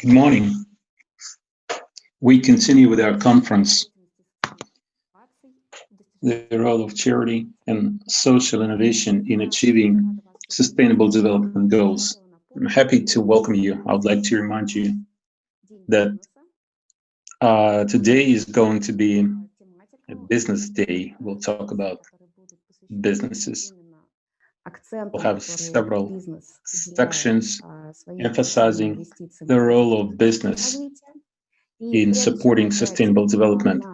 Good morning. We continue with our conference, the role of charity and social innovation in achieving sustainable development goals. I'm happy to welcome you. I would like to remind you that today is going to be a business day. We'll talk about businesses. We'll have several sections emphasizing the role of business in supporting sustainable development.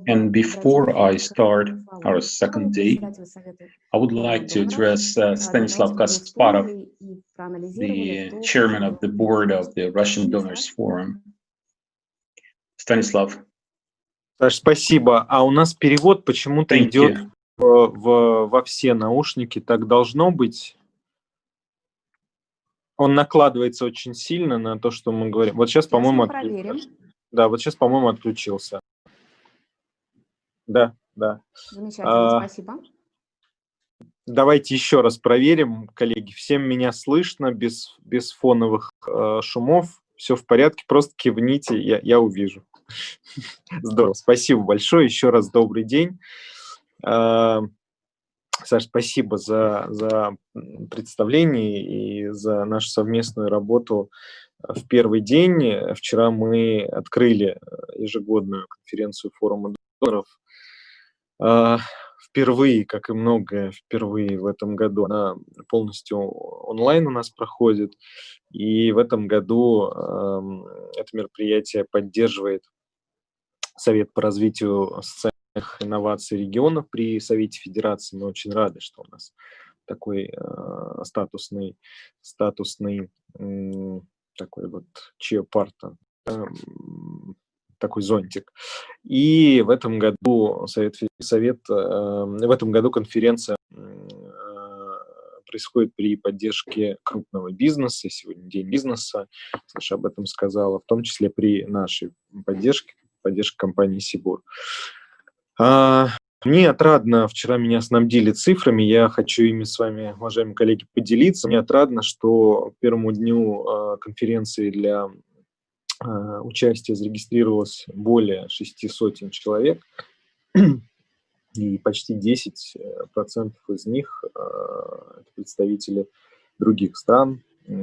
And before I start our second day, I would like to address Stanislav Kasparov, the chairman of the board of the Russian Donors Forum. Stanislav. Саш, спасибо. А у нас перевод почему-то идет во все наушники. Так должно быть. Он накладывается очень сильно на то, что мы говорим. Вот сейчас, по-моему, да, вот сейчас, по-моему, отключился. Да. Замечательно, спасибо. Давайте еще раз проверим, коллеги. Всем меня слышно, без фоновых шумов. Все в порядке, просто кивните, я увижу. Здорово, спасибо большое. Еще раз добрый день. Саш, спасибо за представление и за нашу совместную работу в первый день. Вчера мы открыли ежегодную конференцию Форума Доноров. Впервые, как и многое, впервые в этом году она полностью онлайн у нас проходит. И в этом году это мероприятие поддерживает Совет по развитию социальных инноваций регионов при Совете Федерации. Мы очень рады, что у нас такой статусный такой вот чиопарта, такой зонтик. И в этом году в этом году конференция происходит при поддержке крупного бизнеса. Сегодня день бизнеса, Саша об этом сказала, в том числе при нашей поддержке компании Сибур. Мне отрадно, вчера меня снабдили цифрами, я хочу ими с вами, уважаемые коллеги, поделиться. Мне отрадно, что к первому дню конференции для участия зарегистрировалось более 600 человек, и почти 10% из них это представители других стран,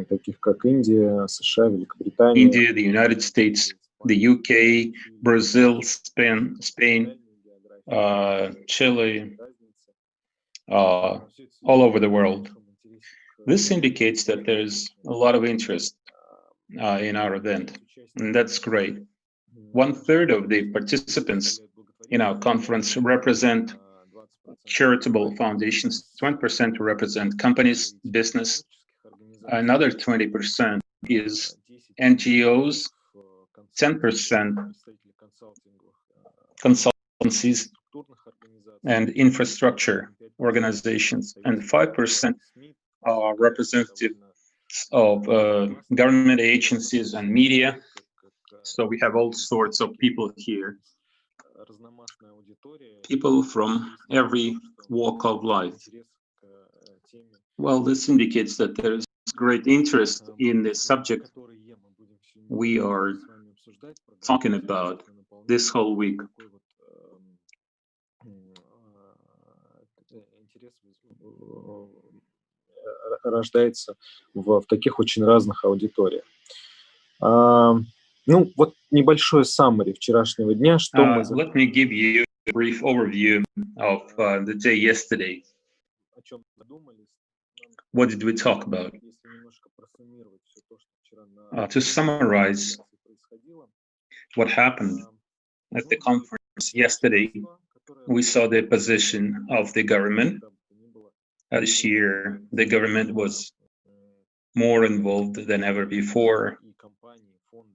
таких как Индия, США, Великобритания. India, the United States, the UK, Brazil, Spain, Chile, all over the world. This indicates that there's a lot of interest in our event, and that's great. 1/3 of the participants in our conference represent charitable foundations, 20% represent companies, business, another 20% is NGOs, 10% consultancies and infrastructure organizations, and 5% are representatives of government agencies and media. So we have all sorts of people here, people from every walk of life. Well, this indicates that there is great interest in the subject we are talking about this whole week. Рождается в таких очень разных аудиториях. Ну, вот небольшое summary вчерашнего дня. Let me give you a brief overview of the day yesterday. What did we talk about? To summarize what happened at the conference yesterday, we saw the position of the government. This year, the government was more involved than ever before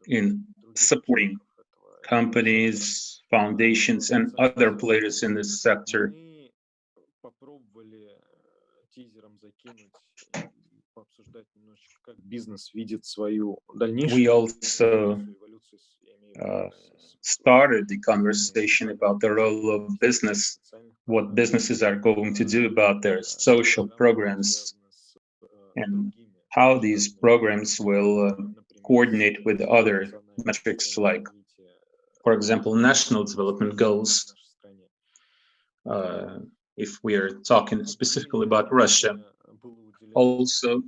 in supporting companies, foundations, and other players in this sector. We also started the conversation about the role of business, what businesses are going to do about their social programs, and how these programs will coordinate with other metrics, like, for example, national development goals, if we are talking specifically about Russia. Also,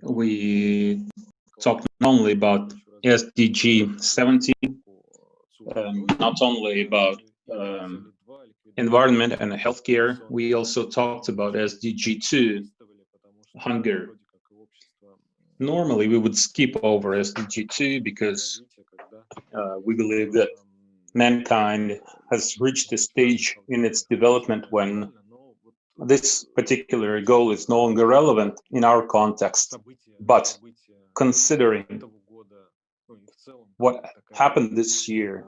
we talk not only about SDG 17, not only about environment and healthcare, we also talked about SDG 2, hunger. Normally, we would skip over SDG 2 because we believe that mankind has reached a stage in its development when this particular goal is no longer relevant in our context. But considering what happened this year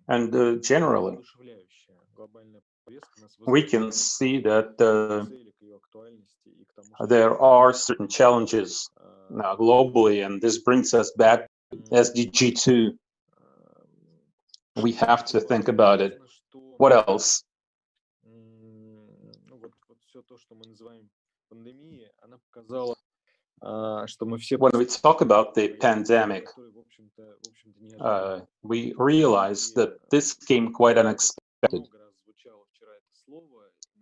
and generally, we can see that there are certain challenges globally, and this brings us back to SDG 2. We have to think about it. What else? When we talk about the pandemic, we realize that this came quite unexpected.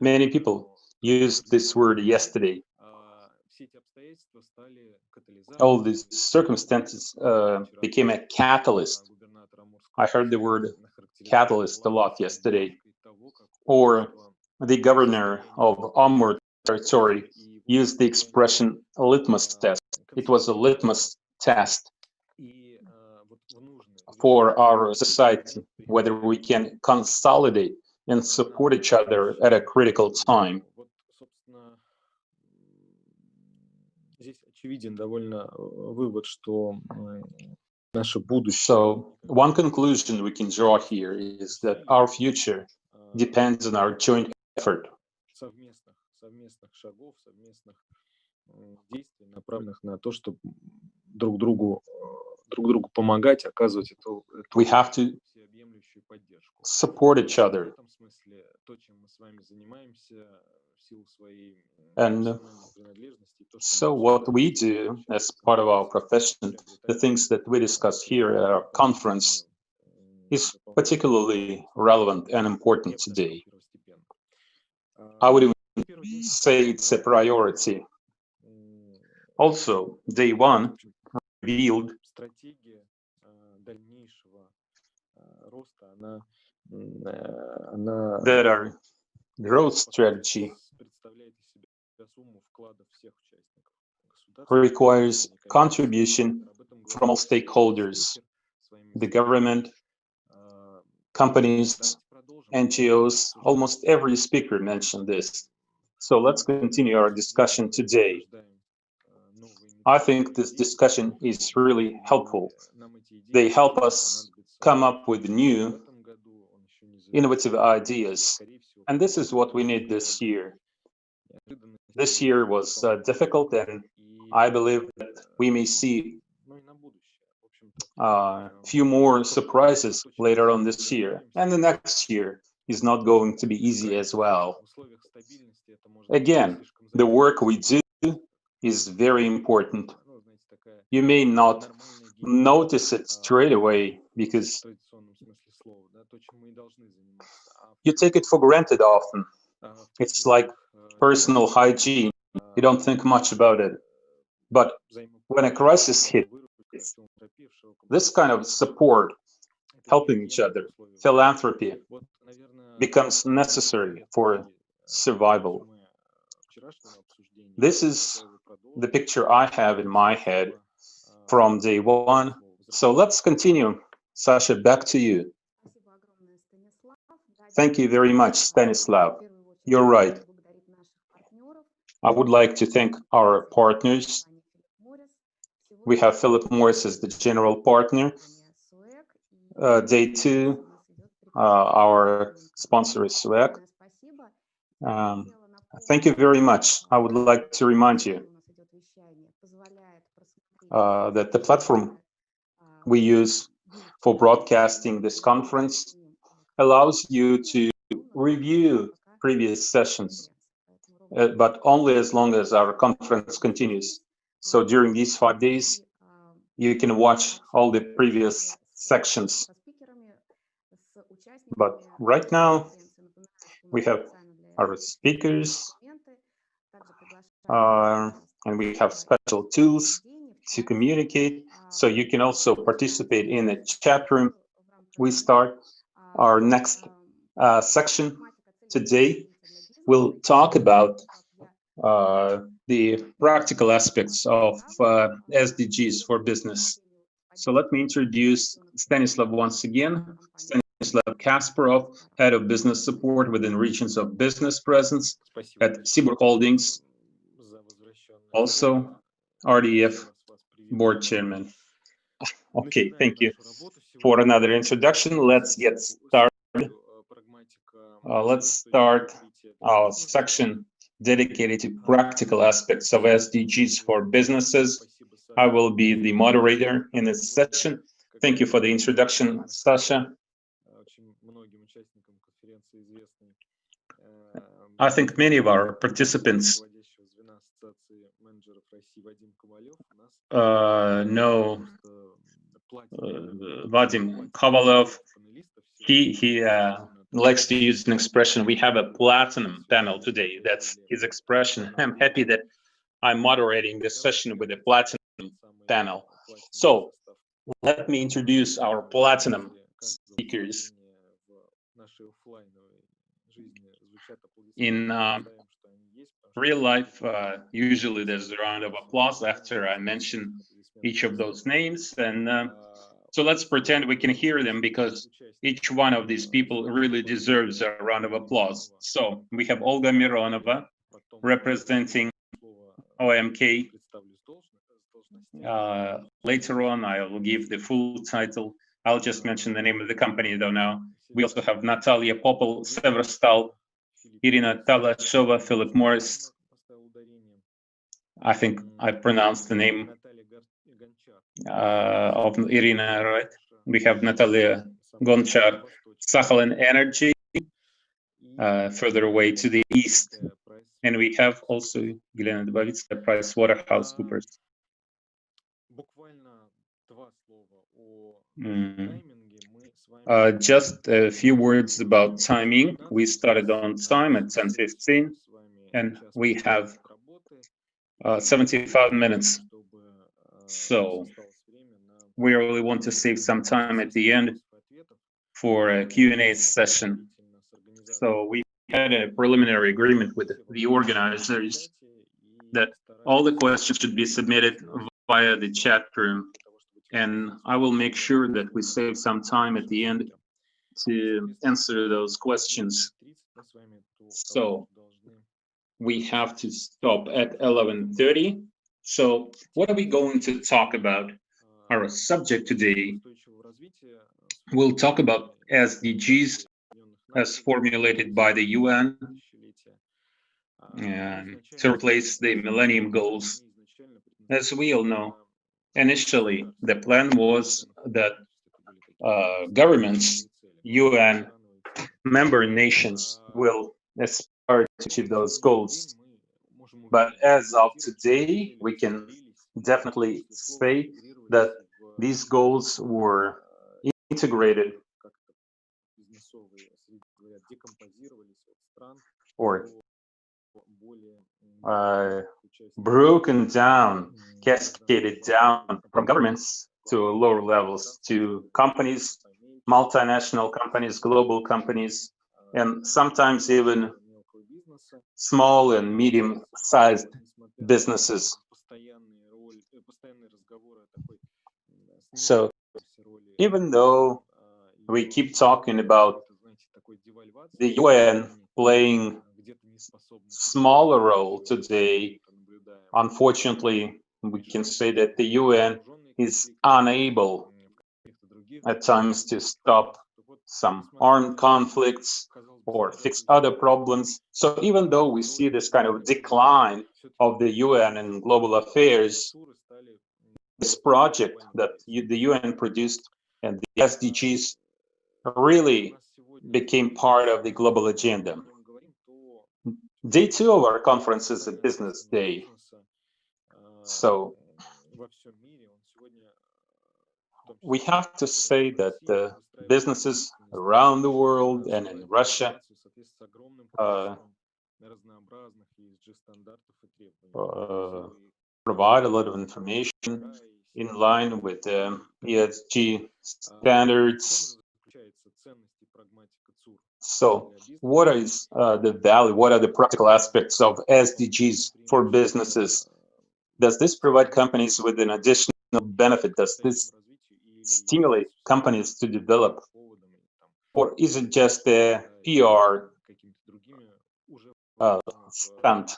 Many people used this word yesterday. All these circumstances became a catalyst. I heard the word catalyst a lot yesterday. Or the governor of Amur territory used the expression litmus test. It was a litmus test for our society, whether we can consolidate and support each other at a critical time. So, one conclusion we can draw here is that our future depends on our joint effort. We have to support each other. And so what we do as part of our profession, the things that we discuss here at our conference, is particularly relevant and important today. I would even say it's a priority. Also, day one revealed that our growth strategy requires contribution from all stakeholders, the government, companies, NGOs. Almost every speaker mentioned this. So let's continue our discussion today. I think this discussion is really helpful. They help us come up with new, innovative ideas. And this is what we need this year. This year was difficult, and I believe that we may see a few more surprises later on this year. And the next year is not going to be easy as well. Again, the work we do is very important. You may not notice it straight away because you take it for granted often. It's like personal hygiene. You don't think much about it. But when a crisis hits, this kind of support, helping each other, philanthropy, becomes necessary for survival. This is the picture I have in my head from day one. So let's continue. Sasha, back to you. Thank you very much, Stanislav. You're right. I would like to thank our partners. We have Philip Morris as the general partner. Day two, our sponsor is SWEC. Thank you very much. I would like to remind you that the platform we use for broadcasting this conference allows you to review previous sessions. but only as long as our conference continues. So during these 5 days, you can watch all the previous sections. But right now, we have our speakers, and we have special tools to communicate. So you can also participate in the chat room. We start our next section today. We'll talk about the practical aspects of SDGs for business. So let me introduce Stanislav once again. Stanislav Kasparov, Head of Business Support within Regions of Business Presence at Sibur Holdings, also RDF Board Chairman. Okay, thank you for another introduction. Let's get started. Let's start our section dedicated to practical aspects of SDGs for businesses. I will be the moderator in this session. Thank you for the introduction, Sasha. I think many of our participants know Vadim Kovalov. He likes to use an expression, we have a platinum panel today. That's his expression. I'm happy that I'm moderating this session with a platinum panel. So let me introduce our platinum speakers. In real life, usually there's a round of applause after I mention each of those names. And so let's pretend we can hear them, because each one of these people really deserves a round of applause. So we have Olga Mironova representing OMK. Later on, I will give the full title. I'll just mention the name of the company though now. We also have Natalia Popol, Severstal, Irina Talashova, Philip Morris. I think I pronounced the name of Irina right. We have Natalia Gonchar, Sakhalin Energy, further away to the east. And we have also Елена Добавицкая, PricewaterhouseCoopers. Just a few words about timing. We started on time at 10:15, and we have 75 minutes. So we really want to save some time at the end for a Q&A session. So we had a preliminary agreement with the organizers that all the questions should be submitted via the chat room. And I will make sure that we save some time at the end to answer those questions. So we have to stop at 11:30. So what are we going to talk about? Our subject today, we'll talk about SDGs as formulated by the UN and to replace the Millennium Goals. As we all know, initially the plan was that governments, UN member nations will aspire to achieve those goals. But as of today, we can definitely say that these goals were integrated or broken down, cascaded down from governments to lower levels, to companies, multinational companies, global companies, and sometimes even small and medium-sized businesses. So even though we keep talking about the UN playing smaller role today, unfortunately, we can say that the UN is unable at times to stop some armed conflicts or fix other problems. So even though we see this kind of decline of the UN in global affairs, this project that the UN produced and the SDGs really became part of the global agenda. Day 2 of our conference is a business day. So we have to say that the businesses around the world and in Russia provide a lot of information in line with the ESG standards. So what is the value? What are the practical aspects of SDGs for businesses? Does this provide companies with an additional benefit? Does this stimulate companies to develop? Or is it just a PR stunt?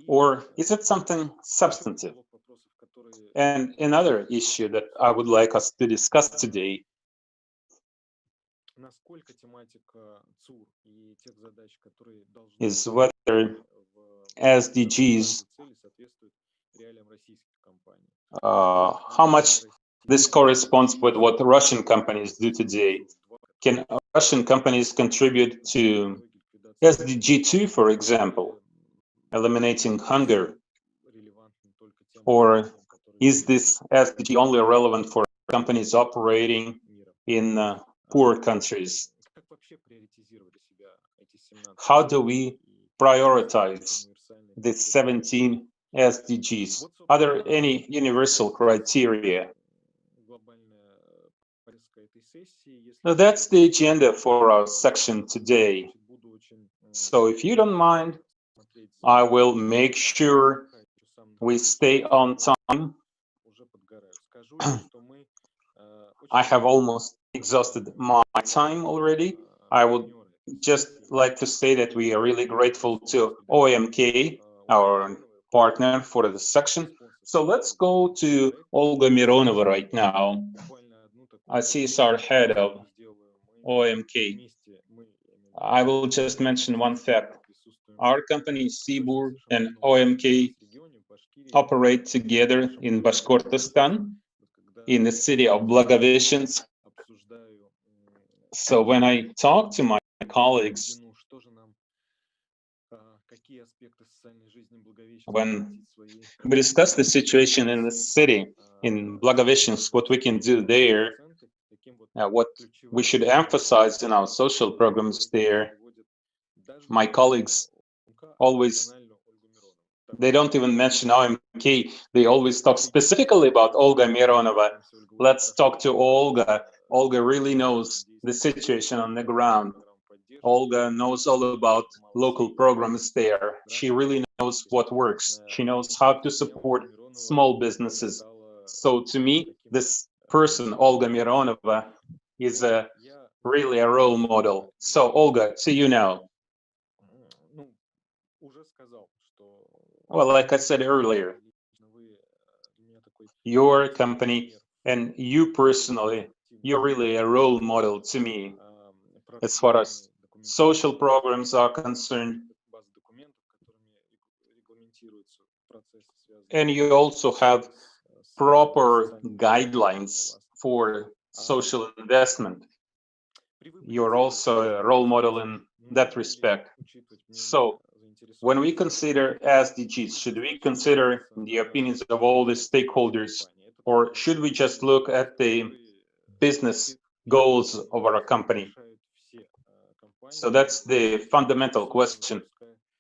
Or is it something substantive? And another issue that I would like us to discuss today is whether SDGs, how much this corresponds with what Russian companies do today. Can Russian companies contribute to SDG 2, for example, eliminating hunger? Or is this SDG only relevant for companies operating in poor countries? How do we prioritize the 17 SDGs? Are there any universal criteria? Now, that's the agenda for our section today. So if you don't mind, I will make sure we stay on time. I have almost exhausted my time already. I would just like to say that we are really grateful to OMK, our partner for the section. So let's go to Olga Mironova right now. She's our head of OMK. I will just mention one fact. Our company, Sibur and OMK, operate together in Bashkortostan, in the city of Blagoveshchensk. So when I talk to my colleagues, when we discuss the situation in the city, in Blagoveshchensk, what we can do there, what we should emphasize in our social programs there, my colleagues always, they don't even mention OMK, they always talk specifically about Olga Mironova. Let's talk to Olga. Olga really knows the situation on the ground. Olga knows all about local programs there. She really knows what works. She knows how to support small businesses. So to me, this person, Olga Mironova, is really a role model. So Olga, to you now. Well, like I said earlier, your company and you personally, you're really a role model to me as far as social programs are concerned. And you also have proper guidelines for social investment. You're also a role model in that respect. So when we consider SDGs, should we consider the opinions of all the stakeholders, or should we just look at the business goals of our company? So that's the fundamental question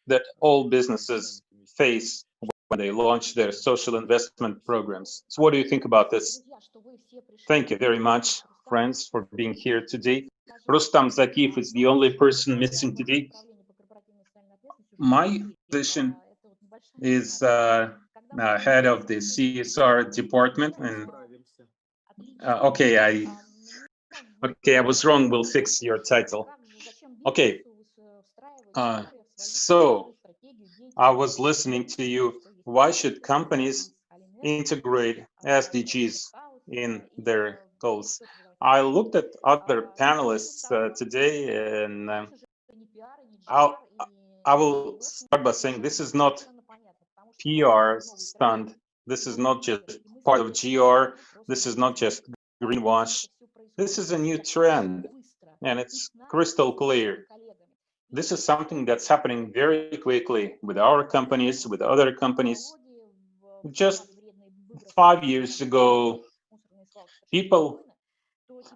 that all businesses face when they launch their social investment programs. So what do you think about this? Thank you very much, friends, for being here today. Rustam Zakiev is the only person missing today. My position is head of the CSR department, and okay, I was wrong. We'll fix your title. Okay. So I was listening to you. Why should companies integrate SDGs in their goals? I looked at other panelists today, and I will start by saying this is not PR stunt. This is not just part of GR. This is not just greenwash. This is a new trend. and it's crystal clear. This is something that's happening very quickly with our companies, with other companies. Just 5 years ago, people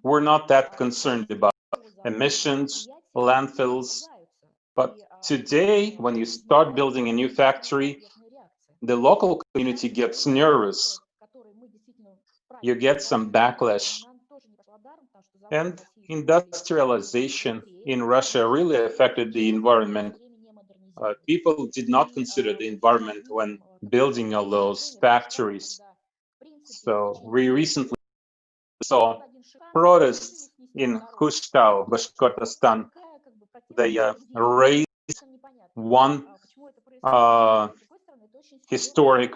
were not that concerned about emissions, landfills. But today, when you start building a new factory, the local community gets nervous. You get some backlash. And industrialization in Russia really affected the environment. People did not consider the environment when building all those factories. So we recently saw protests in Khushtal, Bashkortostan. They raised one historic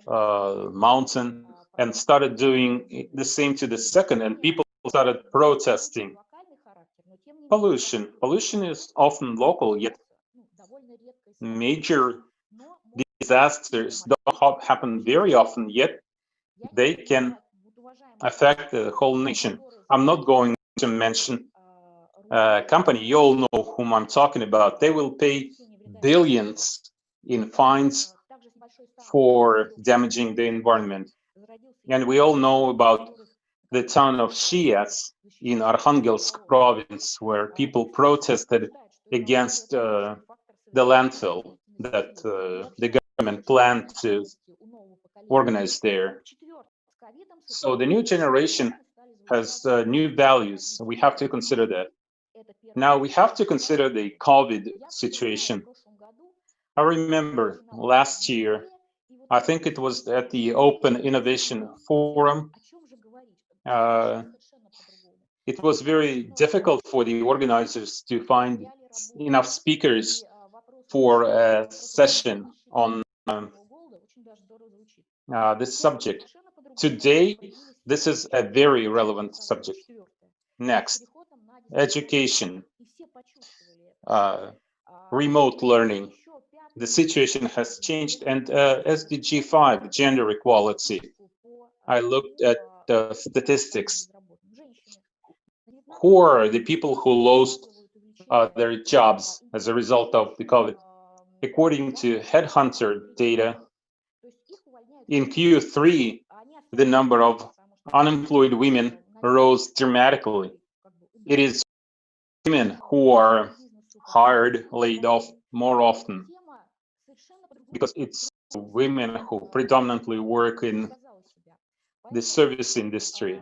mountain and started doing the same to the second, and people started protesting. Pollution is often local, yet major disasters don't happen very often, yet they can affect the whole nation. I'm not going to mention a company, you all know whom I'm talking about. They will pay billions in fines for damaging the environment. And we all know about the town of Shias in Arkhangelsk province, where people protested against the landfill that the government planned to organize there. So the new generation has new values. We have to consider that. Now we have to consider the COVID situation. I remember last year, I think it was at the Open Innovation Forum. It was very difficult for the organizers to find enough speakers for a session on this subject. Today, this is a very relevant subject. Next, education, remote learning. The situation has changed, and SDG 5, gender equality. I looked at the statistics. Who are the people who lost their jobs as a result of the COVID? According to Headhunter data, in Q3, the number of unemployed women rose dramatically. It is women who are hired, laid off more often, because it's women who predominantly work in the service industry.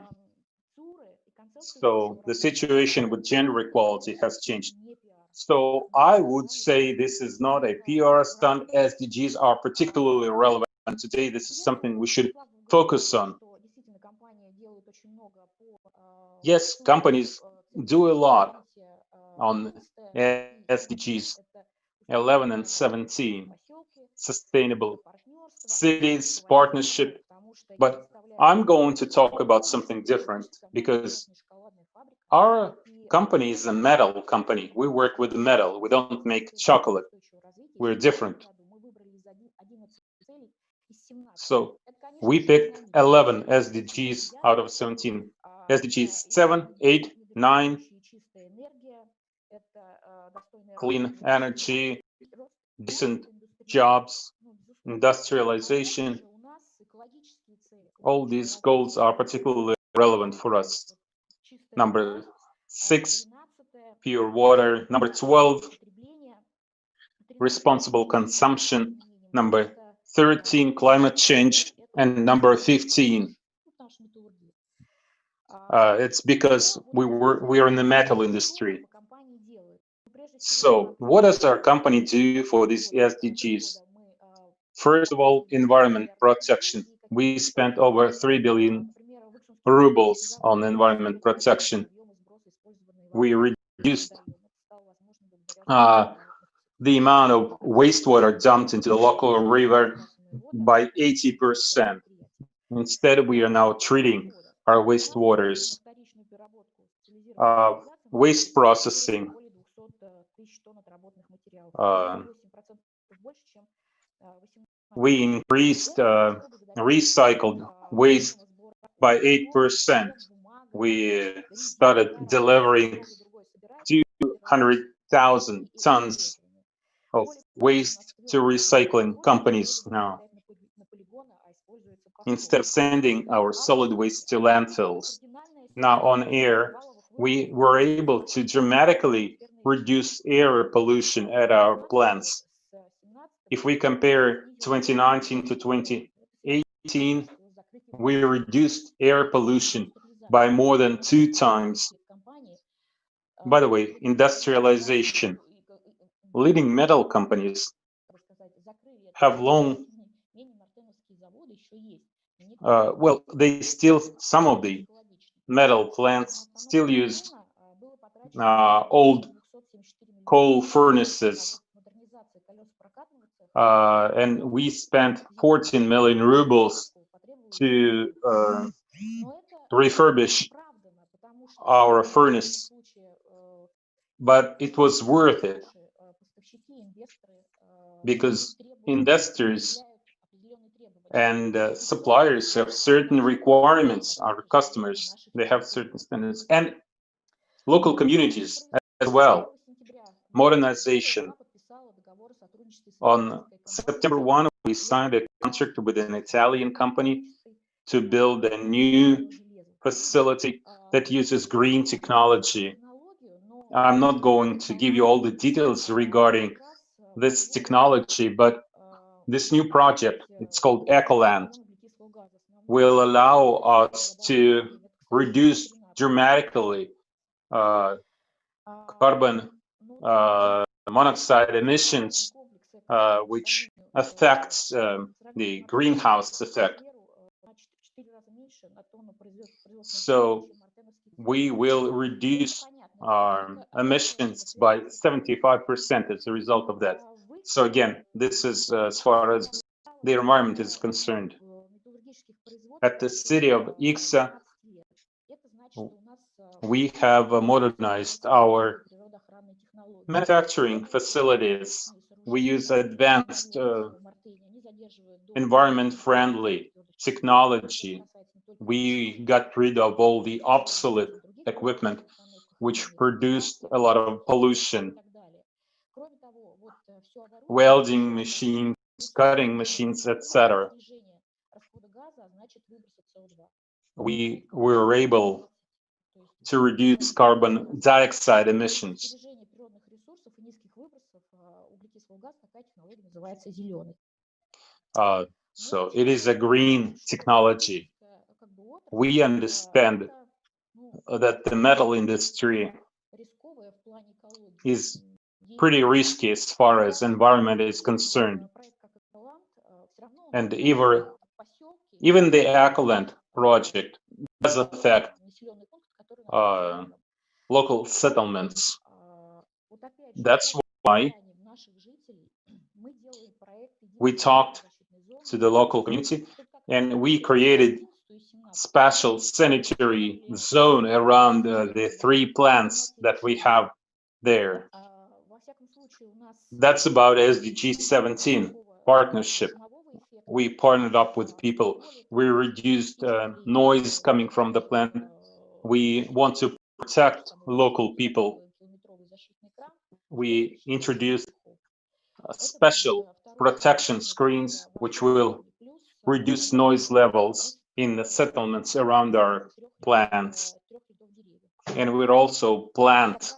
So the situation with gender equality has changed. So I would say this is not a PR stunt. SDGs are particularly relevant today. This is something we should focus on. Yes, companies do a lot on SDGs 11 and 17, sustainable cities, partnership, but I'm going to talk about something different, because our company is a metal company. We work with metal. We don't make chocolate. We're different. So we picked 11 SDGs out of 17. SDGs 7, 8, 9, clean energy, decent jobs, industrialization. All these goals are particularly relevant for us. Number 6, pure water. Number 12, responsible consumption. Number 13, climate change. And number 15, it's because we are in the metal industry. So what does our company do for these SDGs? First of all, environment protection. We spent over 3 billion rubles on environment protection. We reduced the amount of wastewater dumped into the local river by 80%. Instead, we are now treating our wastewaters. Waste processing. We increased recycled waste by 8%. we started delivering 200,000 tons of waste to recycling companies now, instead of sending our solid waste to landfills. Now on air, we were able to dramatically reduce air pollution at our plants. If we compare 2019 to 2018, we reduced air pollution by more than 2 times. By the way, industrialization. Leading metal companies have long, well, they still, some of the metal plants still use old coal furnaces. And we spent 14 million rubles to refurbish our furnace, but it was worth it because investors and suppliers have certain requirements. Our customers, they have certain standards, and local communities as well. Modernization. On September 1, we signed a contract with an Italian company to build a new facility that uses green technology. I'm not going to give you all the details regarding this technology, but this new project, it's called Ecoland, will allow us to reduce dramatically carbon monoxide emissions, which affects the greenhouse effect. So we will reduce our emissions by 75% as a result of that. So again, this is as far as the environment is concerned. At the city of Iksa, we have modernized our manufacturing facilities. We use advanced environment-friendly technology. We got rid of all the obsolete equipment which produced a lot of pollution. Welding machines, cutting machines, etc. We were able to reduce carbon dioxide emissions. So it is a green technology. We understand that the metal industry is pretty risky as far as environment is concerned. And even the Ecoland project does affect local settlements. That's why we talked to the local community and we created special sanitary zone around the 3 plants that we have there. That's about SDG 17 partnership. We partnered up with people. We reduced noise coming from the plant. We want to protect local people. We introduced special protection screens which will reduce noise levels in the settlements around our plants. And we'll also plant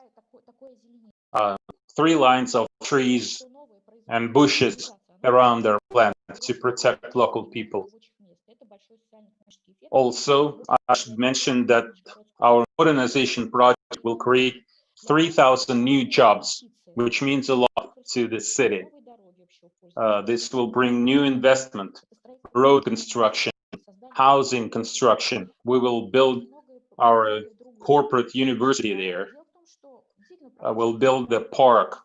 3 lines of trees and bushes around our plant to protect local people. Also, I should mention that our modernization project will create 3,000 new jobs, which means a lot to the city. This will bring new investment, road construction, housing construction. We will build our corporate university there. We'll build a park.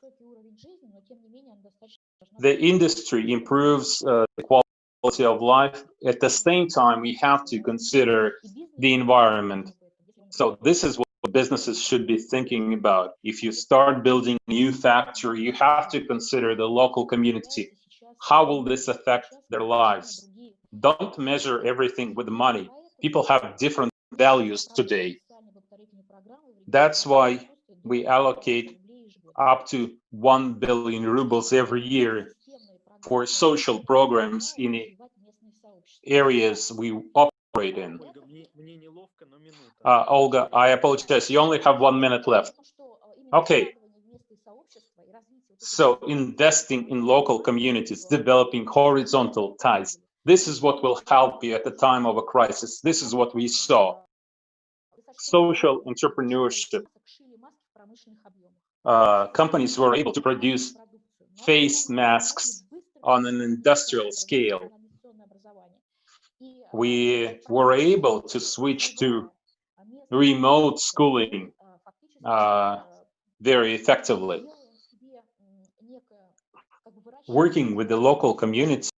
The industry improves the quality of life. At the same time, we have to consider the environment. So this is what businesses should be thinking about. If you start building a new factory, you have to consider the local community. How will this affect their lives? Don't measure everything with money. People have different values today. That's why we allocate up to 1 billion rubles every year for social programs in the areas we operate in. Olga, I apologize, you only have 1 minute left. Okay. So investing in local communities, developing horizontal ties, this is what will help you at the time of a crisis. This is what we saw. Social entrepreneurship. Companies were able to produce face masks on an industrial scale. We were able to switch to remote schooling very effectively. Working with the local community,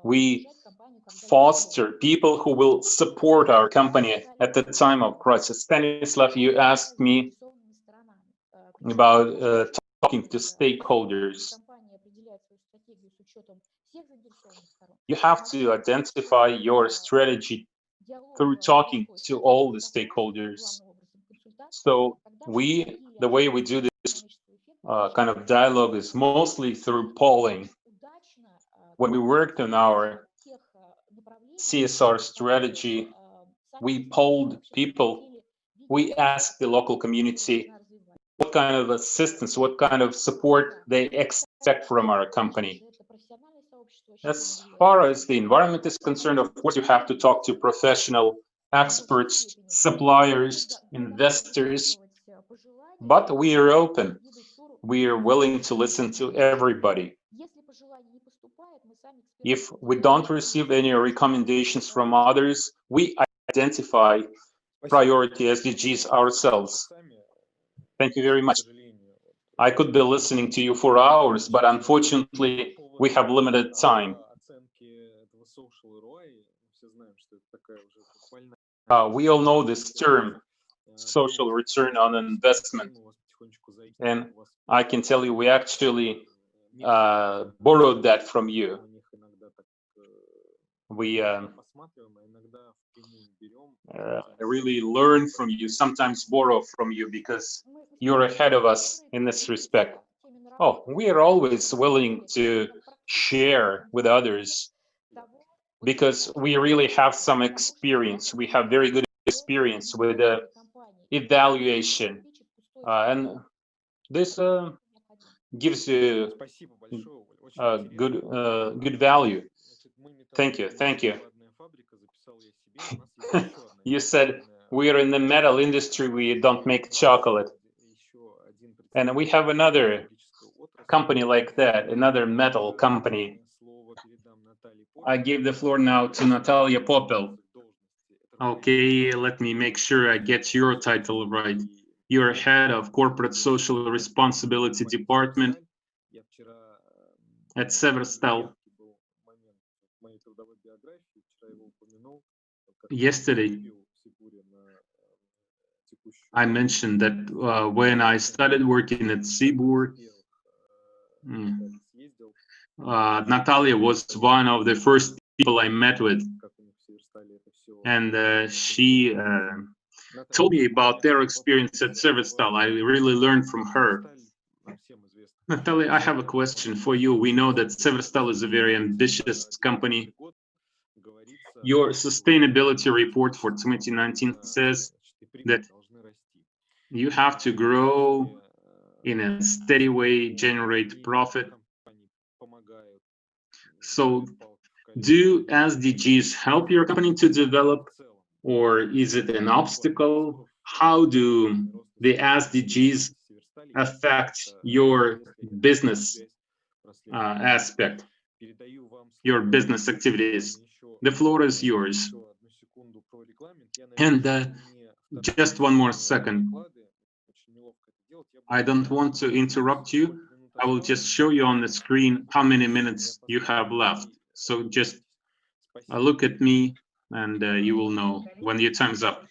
we foster people who will support our company at the time of crisis. Stanislav, you asked me about talking to stakeholders. You have to identify your strategy through talking to all the stakeholders. So the way we do this kind of dialogue is mostly through polling. When we worked on our CSR strategy, we polled people. We asked the local community what kind of assistance, what kind of support they expect from our company. As far as the environment is concerned, of course, you have to talk to professional experts, suppliers, investors, but we are open. We are willing to listen to everybody. If we don't receive any recommendations from others, we identify priority SDGs ourselves. Thank you very much. I could be listening to you for hours, but unfortunately, we have limited time. We all know this term, social return on investment. And I can tell you, we actually borrowed that from you. We really learn from you, sometimes borrow from you, because you're ahead of us in this respect. Oh, we are always willing to share with others because we really have some experience. We have very good experience with evaluation, and this gives you good value. Thank you. Thank you. You said we are in the metal industry, we don't make chocolate. And we have another company like that, another metal company. I give the floor now to Natalia Popel. Okay, let me make sure I get your title right. You're head of Corporate Social Responsibility Department at Severstal. Yesterday, I mentioned that when I started working at Sibur, Natalia was one of the first people I met with, and she told me about their experience at Severstal. I really learned from her. Natalia, I have a question for you. We know that Severstal is a very ambitious company. Your sustainability report for 2019 says that you have to grow in a steady way, generate profit. So do SDGs help your company to develop, or is it an obstacle? How do the SDGs affect your business aspect, your business activities? The floor is yours. And just one more second. I don't want to interrupt you. I will just show you on the screen how many minutes you have left. So just look at me and you will know when your time's up.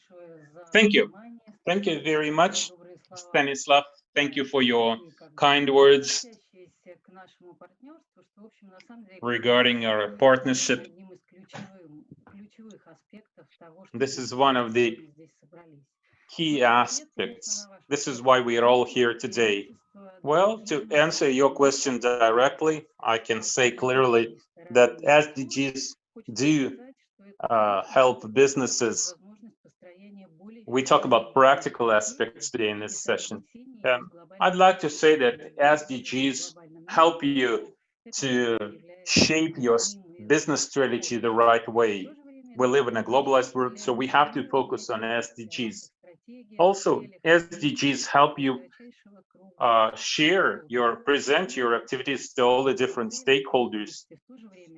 Thank you. Thank you very much, Stanislav. Thank you for your kind words. regarding our partnership. This is one of the key aspects. This is why we are all here today. Well, to answer your question directly, I can say clearly that SDGs do help businesses. We talk about practical aspects today in this session. I'd like to say that SDGs help you to shape your business strategy the right way. We live in a globalized world, so we have to focus on SDGs. Also, SDGs help you present your activities to all the different stakeholders.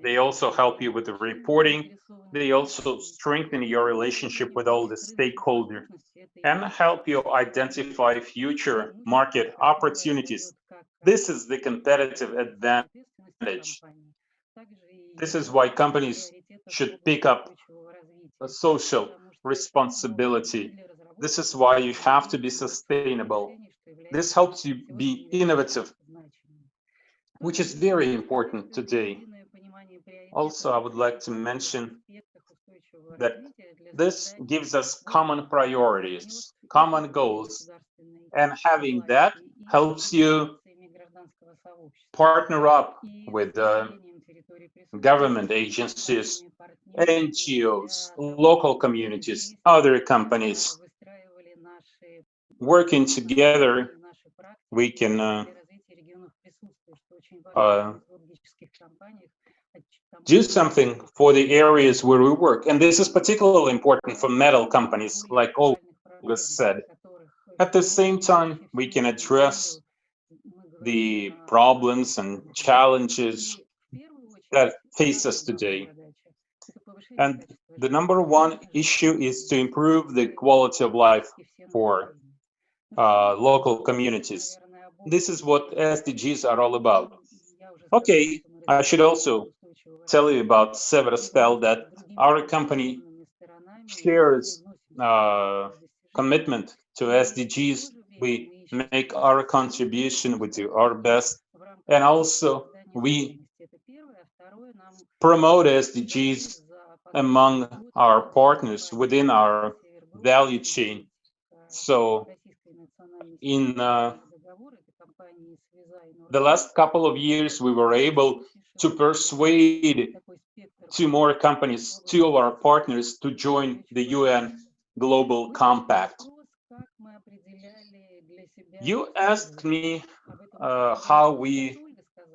They also help you with the reporting. They also strengthen your relationship with all the stakeholders and help you identify future market opportunities. This is the competitive advantage. This is why companies should pick up a social responsibility. This is why you have to be sustainable. This helps you be innovative, which is very important today. Also, I would like to mention that this gives us common priorities, common goals, and having that helps you partner up with government agencies, NGOs, local communities, other companies. Working together, we can do something for the areas where we work. And this is particularly important for metal companies, like Olga said. At the same time, we can address the problems and challenges that face us today. And the number one issue is to improve the quality of life for local communities. This is what SDGs are all about. Okay, I should also tell you about Severostal, that our company shares commitment to SDGs. We make our contribution, we do our best, and also we promote SDGs among our partners within our value chain. So in the last couple of years, we were able to persuade two of our partners to join the UN Global Compact. You asked me how we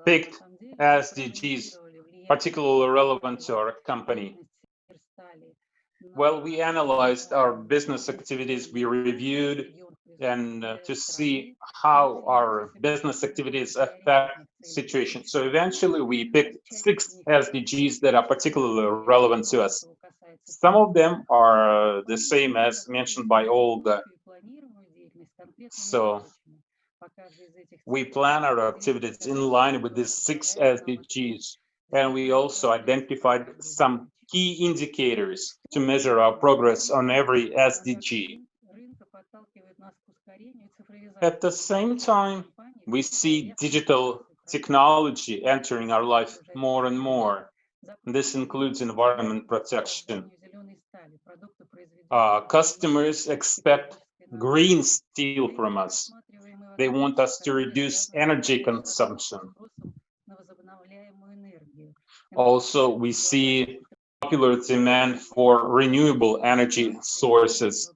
picked SDGs particularly relevant to our company. Well, we analyzed our business activities, we reviewed and to see how our business activities affect the situation. So eventually we picked 6 SDGs that are particularly relevant to us. Some of them are the same as mentioned by Olga. So we plan our activities in line with these 6 SDGs, and we also identified some key indicators to measure our progress on every SDG. At the same time, we see digital technology entering our life more and more. This includes environment protection. Customers expect green steel from us. They want us to reduce energy consumption. Also, we see popular demand for renewable energy sources.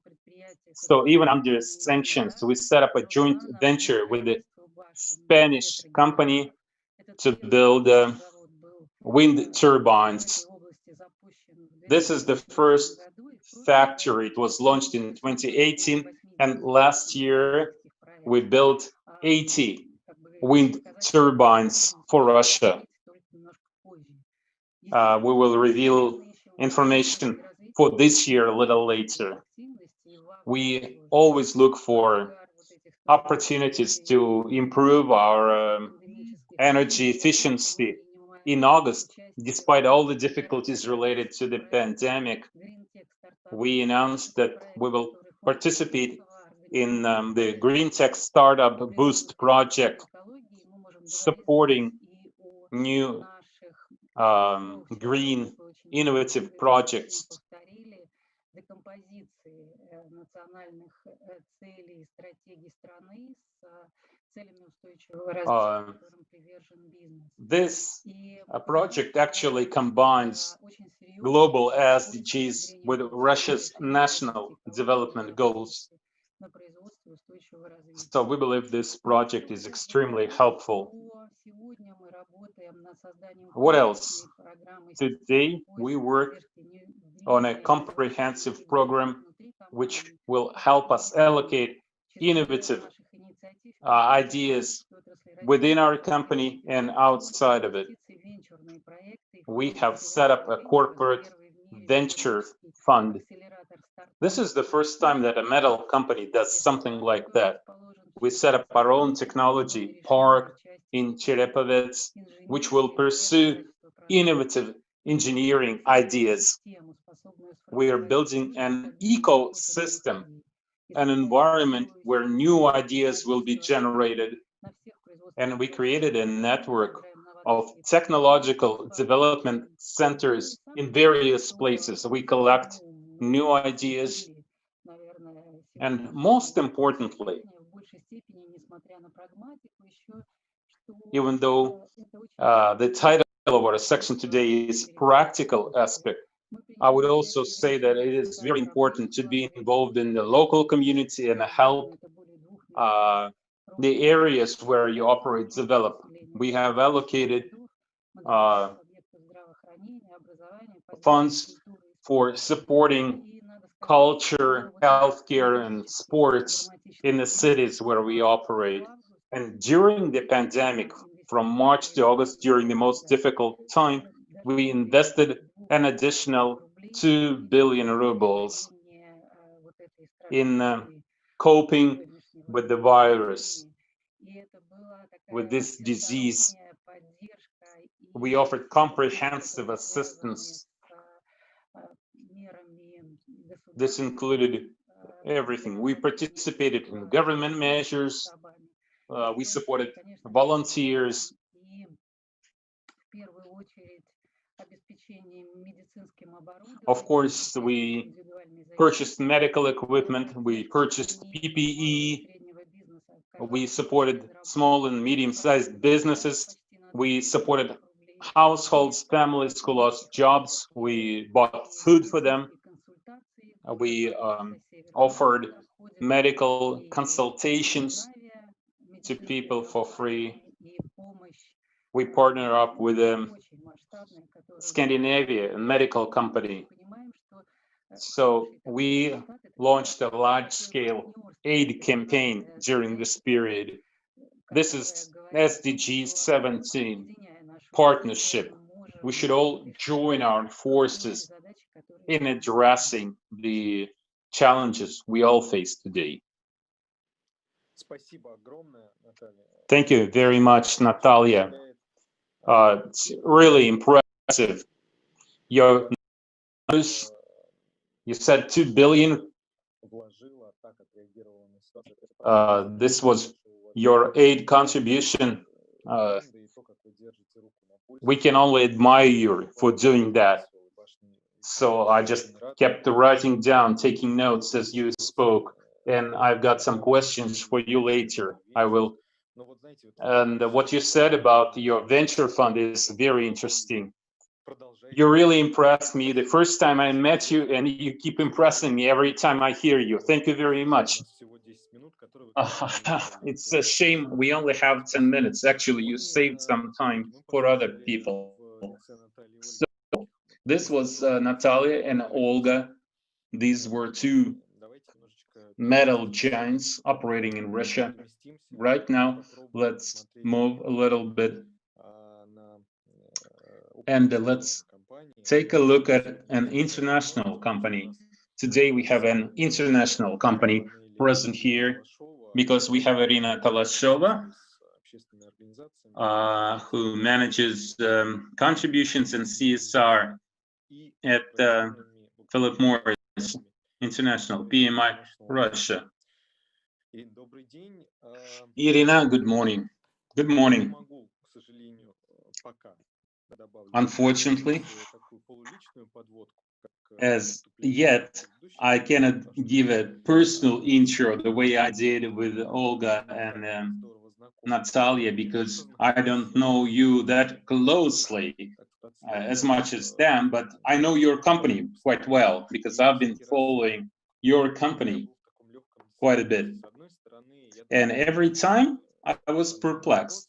So even under sanctions, we set up a joint venture with a Spanish company to build wind turbines. This is the first factory. It was launched in 2018, and last year we built 80 wind turbines for Russia. We will reveal information for this year a little later. We always look for opportunities to improve our energy efficiency. In August, despite all the difficulties related to the pandemic, we announced that we will participate in the Green Tech Startup Boost project supporting new green innovative projects. This project actually combines global SDGs with Russia's national development goals. So we believe this project is extremely helpful. What else? Today we work on a comprehensive program which will help us allocate innovative ideas within our company and outside of it. We have set up a corporate venture fund. This is the first time that a metal company does something like that. We set up our own technology park in Cherepovets, which will pursue innovative engineering ideas. We are building an ecosystem, an environment where new ideas will be generated. And we created a network of technological development centers in various places. We collect new ideas. And most importantly, even though the title of our section today is practical aspect, I would also say that it is very important to be involved in the local community and help the areas where you operate develop. We have allocated funds for supporting culture, healthcare, and sports in the cities where we operate. And during the pandemic, from March to August, during the most difficult time, we invested an additional 2 billion rubles in coping with the virus, with this disease. We offered comprehensive assistance. This included everything. We participated in government measures. We supported volunteers. Of course, we purchased medical equipment. We purchased PPE. We supported small and medium-sized businesses. We supported households, families who lost jobs. We bought food for them. We offered medical consultations to people for free. We partner up with Scandinavia, a medical company. So we launched a large-scale aid campaign during this period. This is SDG 17, partnership. We should all join our forces in addressing the challenges we all face today. Thank you very much, Natalia. It's really impressive. Your numbers, you said 2 billion. This was your aid contribution. We can only admire you for doing that. So I just kept writing down, taking notes as you spoke, and I've got some questions for you later. I will. And what you said about your venture fund is very interesting. You really impressed me the first time I met you, and you keep impressing me every time I hear you. Thank you very much. It's a shame we only have 10 minutes. Actually, you saved some time for other people. So this was Natalia and Olga. These were two metal giants operating in Russia. Right now, let's move a little bit and let's take a look at an international company. Today we have an international company present here because we have Irina Talashova, who manages contributions and CSR at Philip Morris International, PMI, Russia. Irina, good morning. Good morning. Unfortunately, as yet, I cannot give a personal intro the way I did with Olga and Natalia, because I don't know you that closely as much as them, but I know your company quite well because I've been following your company quite a bit. And every time I was perplexed.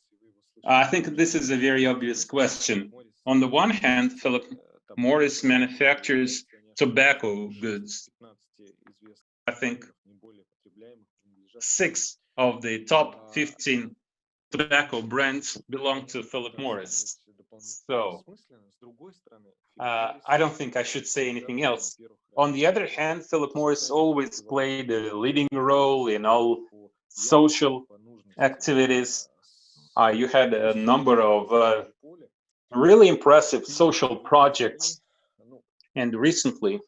I think this is a very obvious question. On the one hand, Philip Morris manufactures tobacco goods. I think 6 of the top 15 tobacco brands belong to Philip Morris. So I don't think I should say anything else. On the other hand, Philip Morris always played a leading role in all social activities. You had a number of really impressive social projects, and recently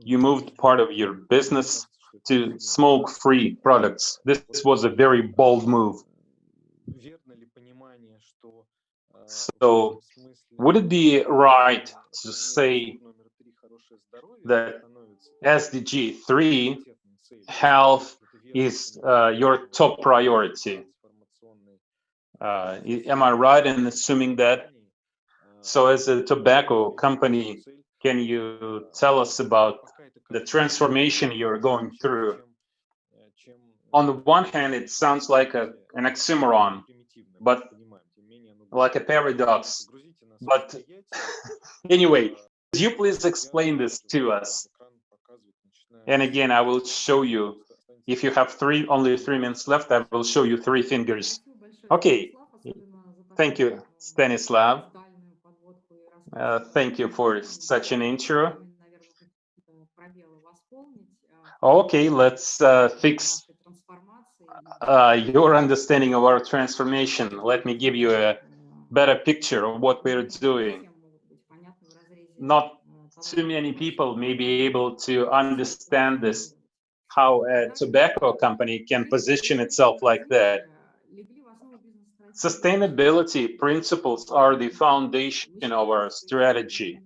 you moved part of your business to smoke-free products. This was a very bold move. So would it be right to say that SDG 3, health, is your top priority? Am I right in assuming that? So as a tobacco company, can you tell us about the transformation you're going through? On the one hand, it sounds like an oxymoron, but like a paradox. But anyway, could you please explain this to us? And again, I will show you, if you have only 3 minutes left, I will show you 3 fingers. Okay, thank you, Stanislav. Thank you for such an intro. Okay, let's fix your understanding of our transformation. Let me give you a better picture of what we're doing. Not too many people may be able to understand this, how a tobacco company can position itself like that. Sustainability principles are the foundation of our strategy.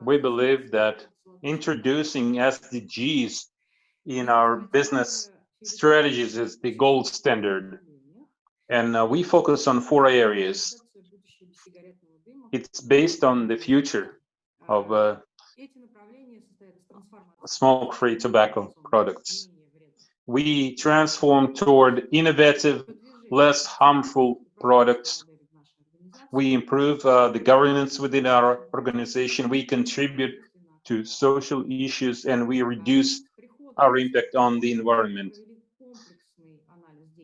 We believe that introducing SDGs in our business strategies is the gold standard. And we focus on 4 areas. It's based on the future of smoke-free tobacco products. We transform toward innovative, less harmful products. We improve the governance within our organization. We contribute to social issues, and we reduce our impact on the environment.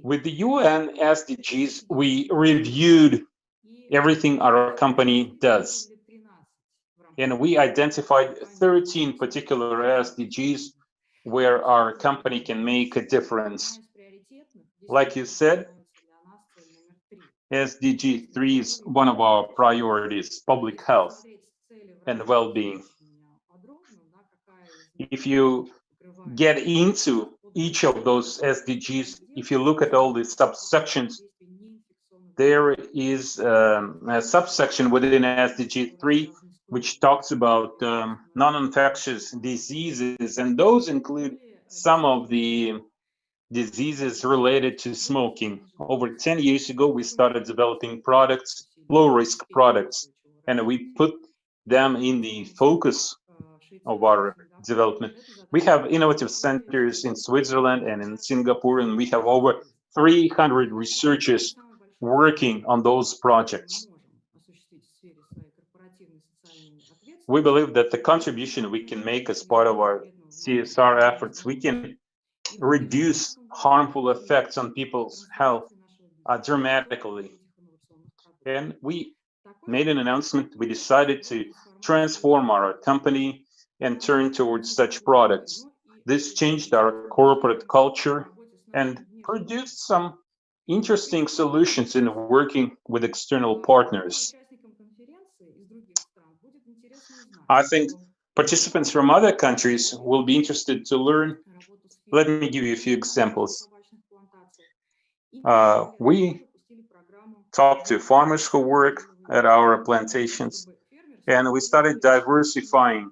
With the UN SDGs, we reviewed everything our company does. And we identified 13 particular SDGs where our company can make a difference. Like you said, SDG 3 is one of our priorities, public health and well-being. If you get into each of those SDGs, if you look at all the subsections, there is a subsection within SDG 3 which talks about non-infectious diseases, and those include some of the diseases related to smoking. Over 10 years ago, we started developing products, low-risk products, and we put them in the focus of our development. We have innovative centers in Switzerland and in Singapore, and we have over 300 researchers working on those projects. We believe that the contribution we can make as part of our CSR efforts, we can reduce harmful effects on people's health dramatically. And we made an announcement. We decided to transform our company and turn towards such products. This changed our corporate culture and produced some interesting solutions in working with external partners. I think participants from other countries will be interested to learn. Let me give you a few examples. We talked to farmers who work at our plantations, and we started diversifying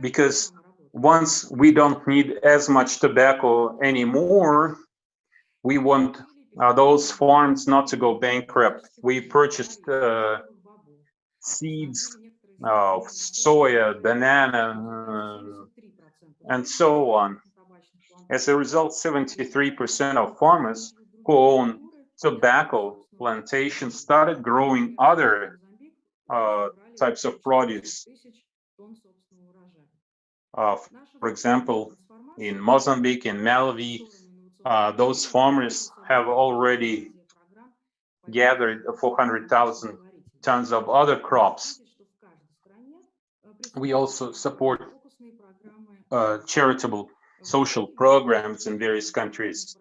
because once we don't need as much tobacco anymore, we want those farms not to go bankrupt. We purchased seeds of soya, banana, and so on. As a result, 73% of farmers who own tobacco plantations started growing other types of produce. For example, in Mozambique and Malawi, those farmers have already gathered 400,000 tons of other crops. We also support charitable social programs in various countries.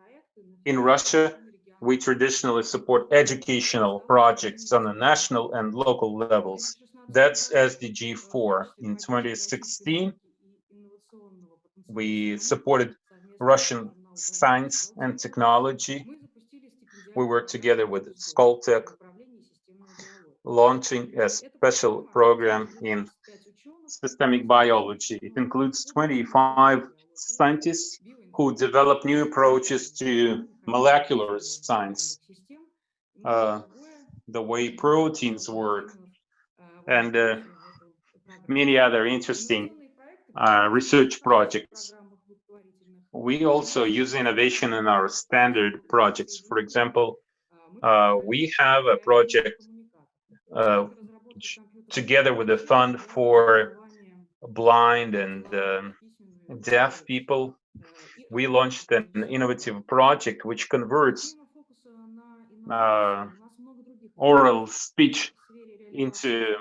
In Russia, we traditionally support educational projects on the national and local levels. That's SDG 4. In 2016, we supported Russian science and technology. We worked together with Skoltech, launching a special program in systemic biology. It includes 25 scientists who develop new approaches to molecular science, the way proteins work, and many other interesting research projects. We also use innovation in our standard projects. For example, we have a project together with a fund for blind and deaf people. We launched an innovative project which converts oral speech into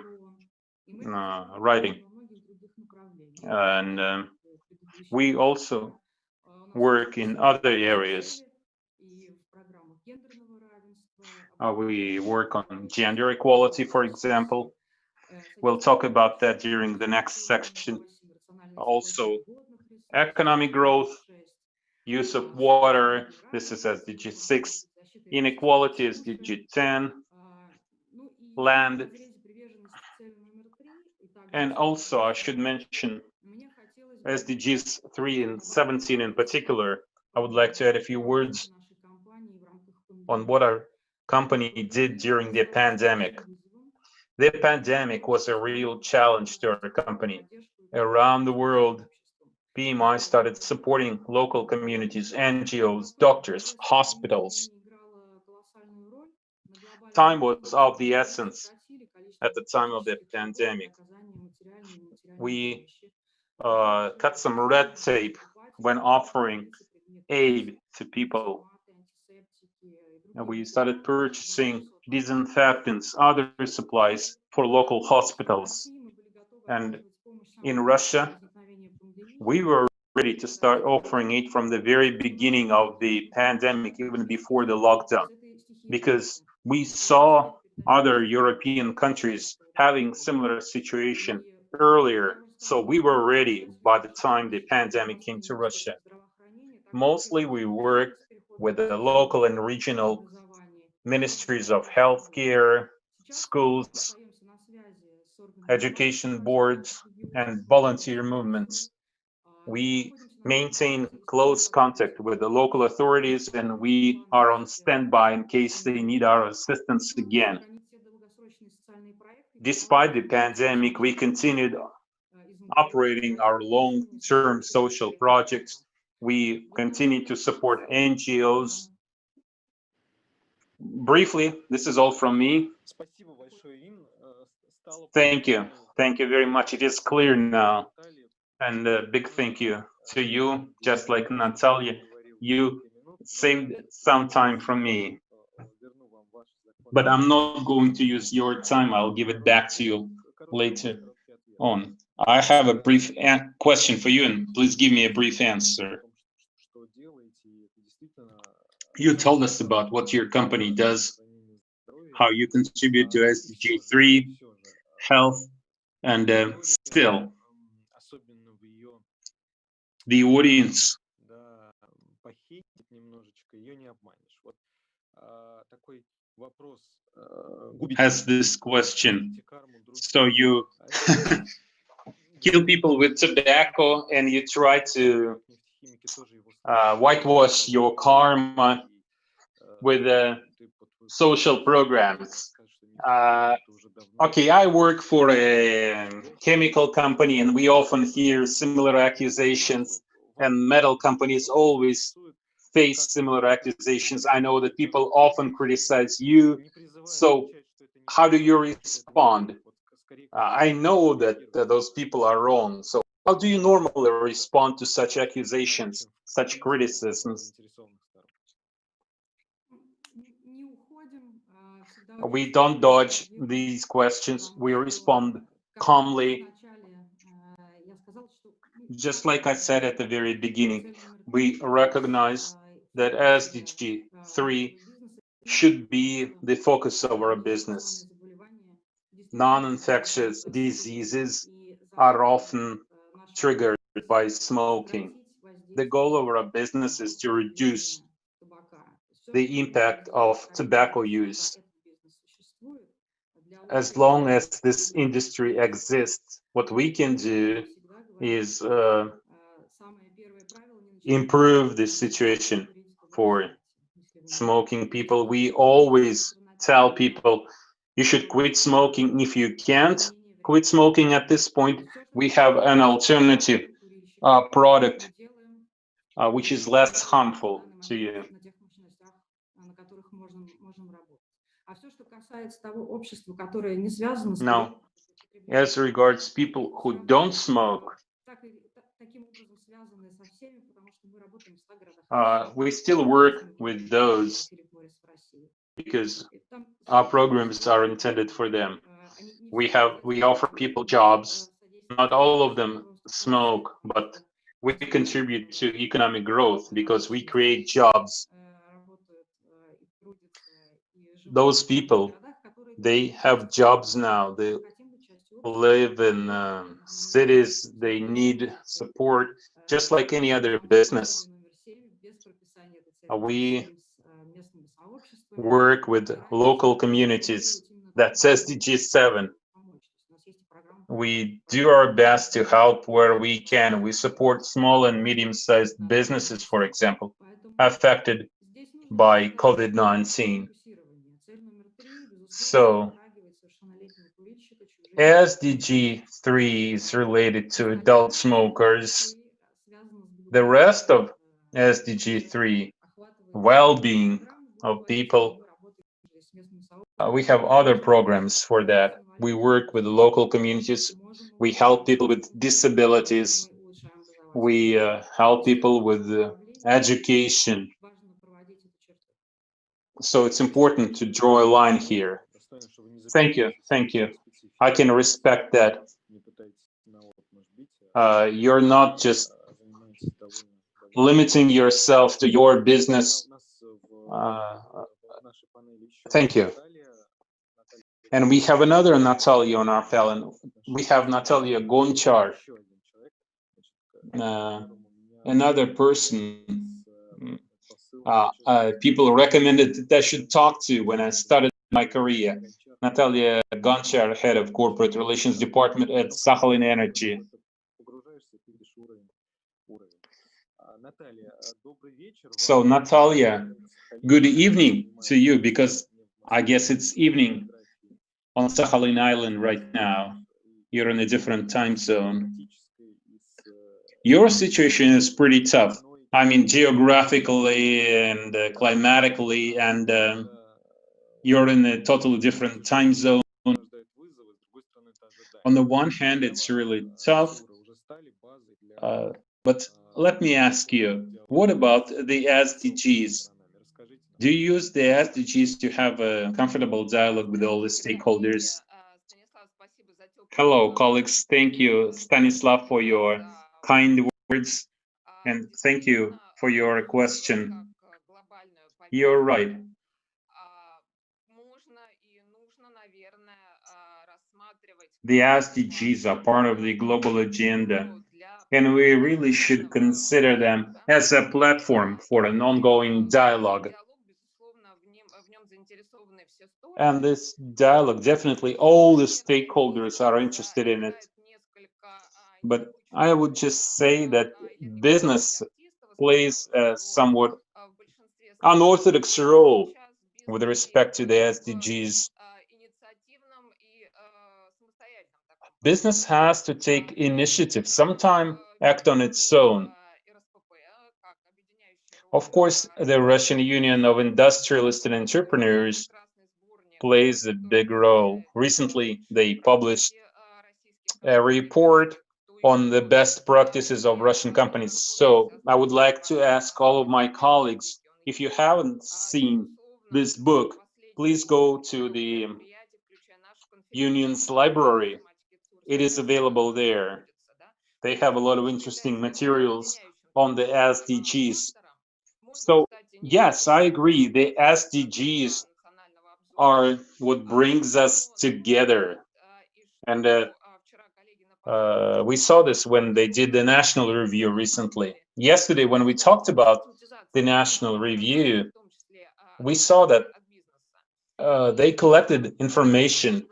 writing. And we also work in other areas. We work on gender equality, for example. We'll talk about that during the next section. Also, economic growth, use of water, this is SDG 6, inequality is SDG 10, land, and also I should mention SDGs 3 and 17 in particular. I would like to add a few words on what our company did during the pandemic. The pandemic was a real challenge to our company. Around the world, PMI started supporting local communities, NGOs, doctors, hospitals. Time was of the essence at the time of the pandemic. We cut some red tape when offering aid to people. And we started purchasing disinfectants, other supplies for local hospitals. And in Russia, we were ready to start offering aid from the very beginning of the pandemic, even before the lockdown, because we saw other European countries having similar situation earlier. So we were ready by the time the pandemic came to Russia. Mostly we worked with the local and regional ministries of healthcare, schools, education boards, and volunteer movements. We maintain close contact with the local authorities, and we are on standby in case they need our assistance again. Despite the pandemic, we continued operating our long-term social projects. We continue to support NGOs. Briefly, this is all from me. Thank you. Thank you very much. It is clear now. And a big thank you to you, just like Natalia. You saved some time from me. But I'm not going to use your time. I'll give it back to you later on. I have a brief question for you, and please give me a brief answer. You told us about what your company does, how you contribute to SDG 3, health, and still, the audience has this question. So you kill people with tobacco and you try to whitewash your karma with social programs. Okay, I work for a chemical company and we often hear similar accusations, and metal companies always face similar accusations. I know that people often criticize you. So how do you respond? I know that those people are wrong. So how do you normally respond to such accusations, such criticisms? We don't dodge these questions. We respond calmly. Just like I said at the very beginning, we recognize that SDG 3 should be the focus of our business. Non-infectious diseases are often triggered by smoking. The goal of our business is to reduce the impact of tobacco use. As long as this industry exists, what we can do is improve the situation for smoking people. We always tell people you should quit smoking. If you can't quit smoking at this point, we have an alternative product which is less harmful to you. Now, as regards people who don't smoke, we still work with those because our programs are intended for them. We offer people jobs. Not all of them smoke, but we contribute to economic growth because we create jobs. Those people, they have jobs now. They live in cities. They need support, just like any other business. We work with local communities. That's SDG 7. We do our best to help where we can. We support small and medium-sized businesses, for example, affected by COVID-19. So SDG 3 is related to adult smokers. The rest of SDG 3, well-being of people, we have other programs for that. We work with local communities. We help people with disabilities. We help people with education. So it's important to draw a line here. Thank you. Thank you. I can respect that. You're not just limiting yourself to your business. Thank you. And we have another Natalia on our panel. We have Natalia Gonchar, another person people recommended that I should talk to when I started my career. Natalia Gonchar, head of corporate relations department at Sakhalin Energy. So Natalia, good evening to you, because I guess it's evening on Sakhalin Island right now. You're in a different time zone. Your situation is pretty tough. I mean, geographically and climatically, and you're in a totally different time zone. On the one hand, it's really tough, but let me ask you, what about the SDGs? Do you use the SDGs to have a comfortable dialogue with all the stakeholders? Hello, colleagues. Thank you, Stanislav, for your kind words, and thank you for your question. You're right. The SDGs are part of the global agenda and we really should consider them as a platform for an ongoing dialogue. And this dialogue, definitely all the stakeholders are interested in it. But I would just say that business plays a somewhat unorthodox role with respect to the SDGs. Business has to take initiative, sometimes act on its own. Of course, the Russian Union of Industrialists and Entrepreneurs plays a big role. Recently, they published a report on the best practices of Russian companies. So I would like to ask all of my colleagues, if you haven't seen this book, please go to the union's library. It is available there. They have a lot of interesting materials on the SDGs. So yes, I agree. The SDGs are what brings us together. And we saw this when they did the national review recently. Yesterday, when we talked about the national review, we saw that they collected information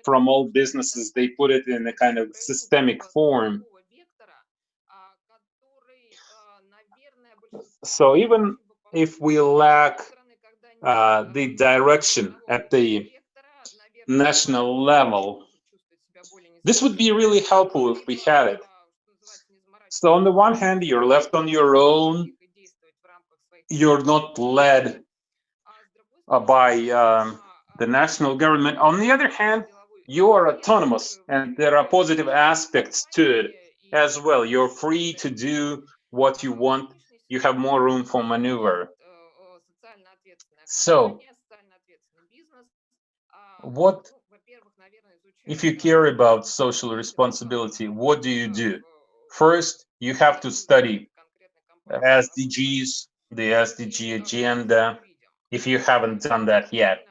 from all businesses. They put it in a kind of systemic form. So even if we lack the direction at the national level, this would be really helpful if we had it. So on the one hand, you're left on your own. You're not led by the national government. On the other hand, you are autonomous, and there are positive aspects to it as well. You're free to do what you want. You have more room for maneuver. So what, if you care about social responsibility, what do? First, you have to study SDGs, the SDG agenda, if you haven't done that yet.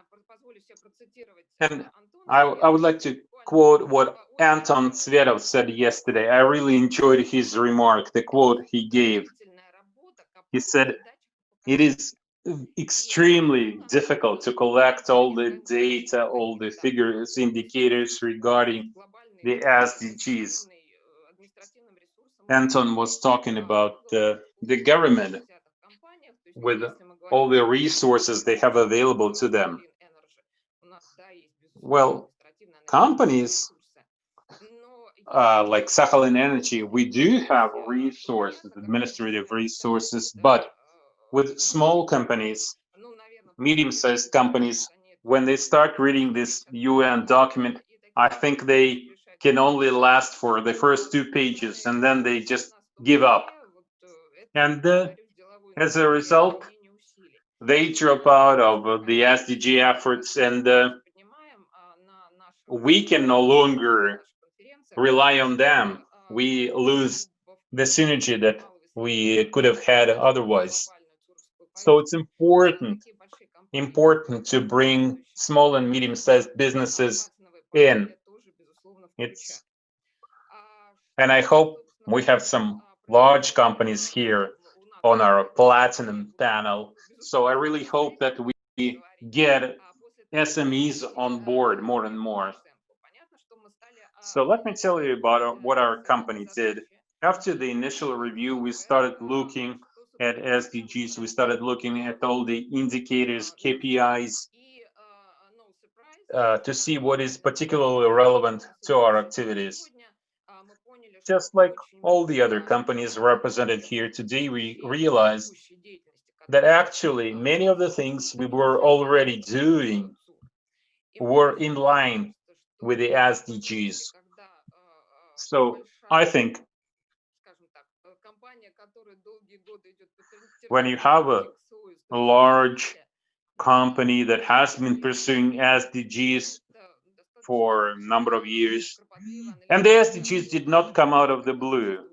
And I would like to quote what Anton Zverov said yesterday. I really enjoyed his remark, the quote he gave. He said, it is extremely difficult to collect all the data, all the figures, indicators regarding the SDGs. Anton was talking about the government with all the resources they have available to them. Well, companies like Sakhalin Energy, we do have resources, administrative resources, but with small companies, medium-sized companies, when they start reading this UN document, I think they can only last for the first 2 pages, and then they just give up. And as a result, they drop out of the SDG efforts, and we can no longer rely on them. We lose the synergy that we could have had otherwise. So it's important to bring small and medium-sized businesses in. And I hope we have some large companies here on our platinum panel. So I really hope that we get SMEs on board more and more. So let me tell you about what our company did. After the initial review, we started looking at SDGs. We started looking at all the indicators, KPIs, to see what is particularly relevant to our activities. Just like all the other companies represented here today, we realized that actually many of the things we were already doing were in line with the SDGs. So I think when you have a large company that has been pursuing SDGs for a number of years, and the SDGs did not come out of the blue.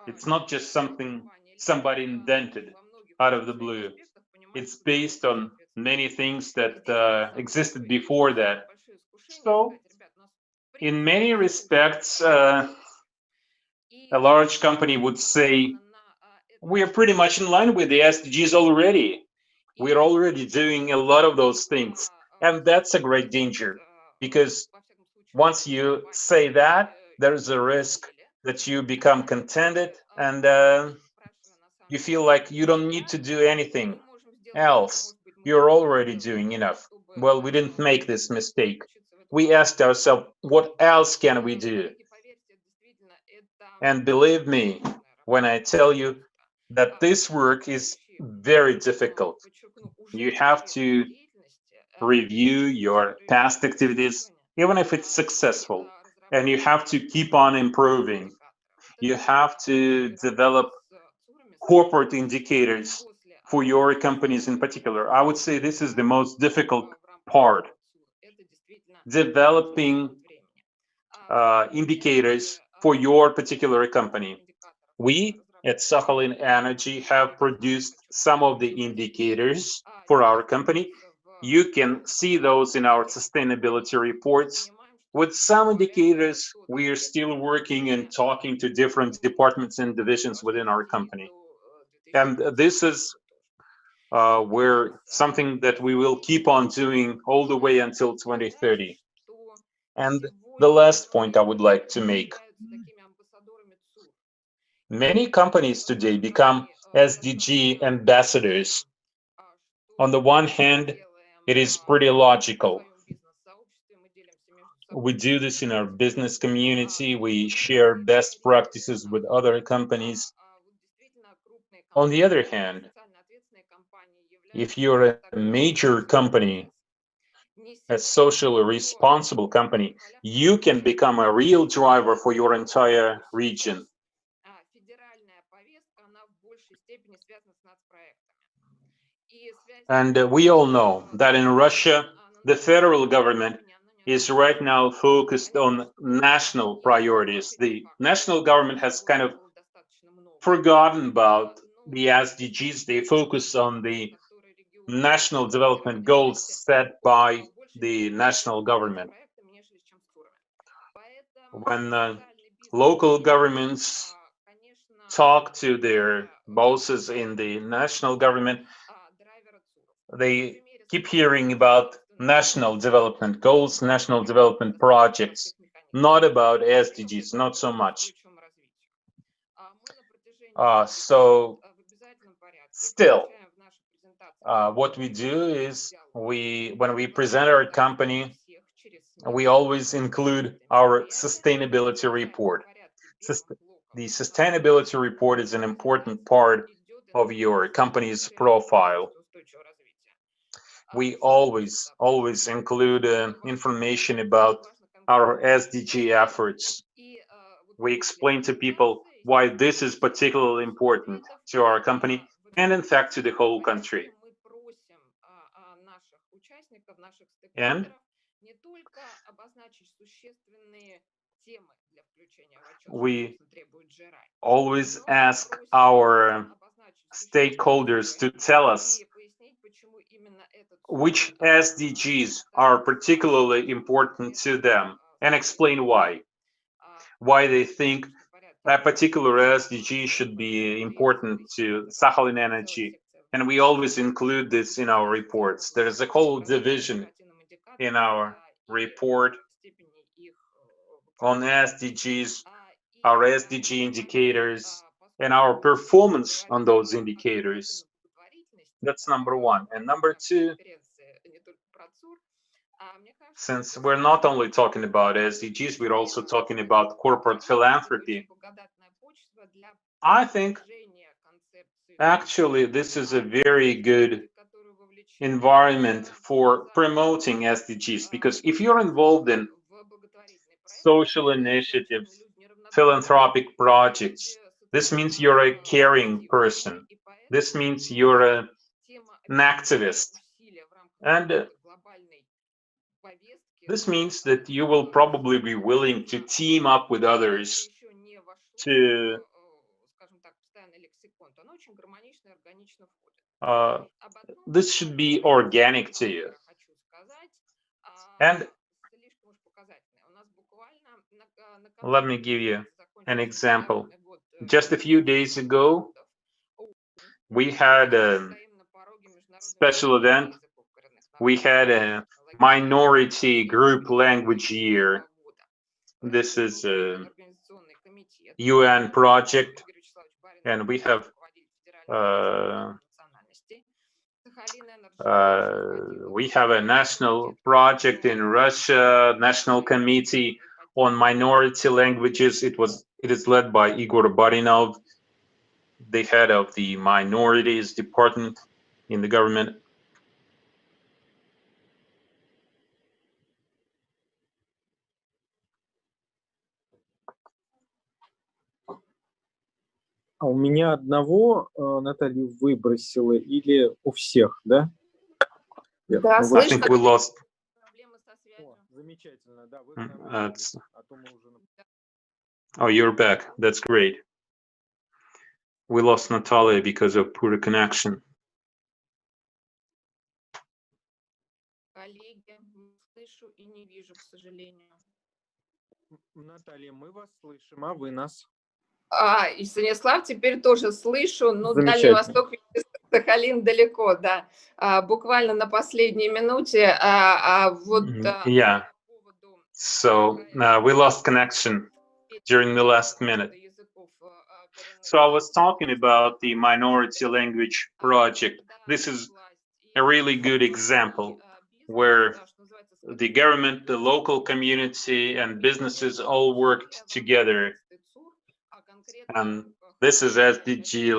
It's not just something somebody invented out of the blue. It's based on many things that existed before that. So in many respects, a large company would say, we are pretty much in line with the SDGs already. We're already doing a lot of those things. And that's a great danger, because once you say that, there's a risk that you become contented and you feel like you don't need to do anything else. You're already doing enough. Well, we didn't make this mistake. We asked ourselves, what else can we do? And believe me when I tell you that this work is very difficult. You have to review your past activities, even if it's successful, and you have to keep on improving. You have to develop corporate indicators for your companies in particular. I would say this is the most difficult part, developing indicators for your particular company. We at Sakhalin Energy have produced some of the indicators for our company. You can see those in our sustainability reports. With some indicators, we are still working and talking to different departments and divisions within our company. And this is where something that we will keep on doing all the way until 2030. And the last point I would like to make. Many companies today become SDG ambassadors. On the one hand, it is pretty logical. We do this in our business community. We share best practices with other companies. On the other hand, if you're a major company, a socially responsible company, you can become a real driver for your entire region. And we all know that in Russia, the federal government is right now focused on national priorities. The national government has kind of forgotten about the SDGs. They focus on the national development goals set by the national government. When local governments talk to their bosses in the national government, they keep hearing about national development goals, national development projects, not about SDGs, not so much. So still, what we do is when we present our company, we always include our sustainability report. The sustainability report is an important part of your company's profile. We always include information about our SDG efforts. We explain to people why this is particularly important to our company and in fact to the whole country. And we always ask our stakeholders to tell us which SDGs are particularly important to them and explain why they think a particular SDG should be important to Sakhalin Energy. And we always include this in our reports. There's a whole division in our report on SDGs, our SDG indicators, and our performance on those indicators. That's number one. And number two, since we're not only talking about SDGs, we're also talking about corporate philanthropy. I think actually this is a very good environment for promoting SDGs, because if you're involved in social initiatives, philanthropic projects, this means you're a caring person. This means you're an activist. And this means that you will probably be willing to team up with others to this should be organic to you. And Let me give you an example. Just a few days ago, we had a special event. We had a minority group language year. This is a UN project, and we have a national project in Russia, National Committee on Minority Languages. It is led by Igor Barinov, the head of the minorities department in the government. А у меня одного, Наталью, выбросило или у всех, да? Да, I слышно. think we lost. О, замечательно, да. Вы That's- а то мы уже... Oh, you're back. That's great. We lost Natalia because of poor connection. Коллеги, слышу и не вижу, к сожалению. Наталья, мы вас слышим, а вы нас? И Станислав теперь тоже слышу. Ну, Дальний Замечательно. Восток, Сахалин далеко, да. Буквально на последней минуте. Yeah. So we lost connection during the last minute. So I was talking about the minority language project. This is a really good example where the government, the local community, and businesses all worked together. And this is SDG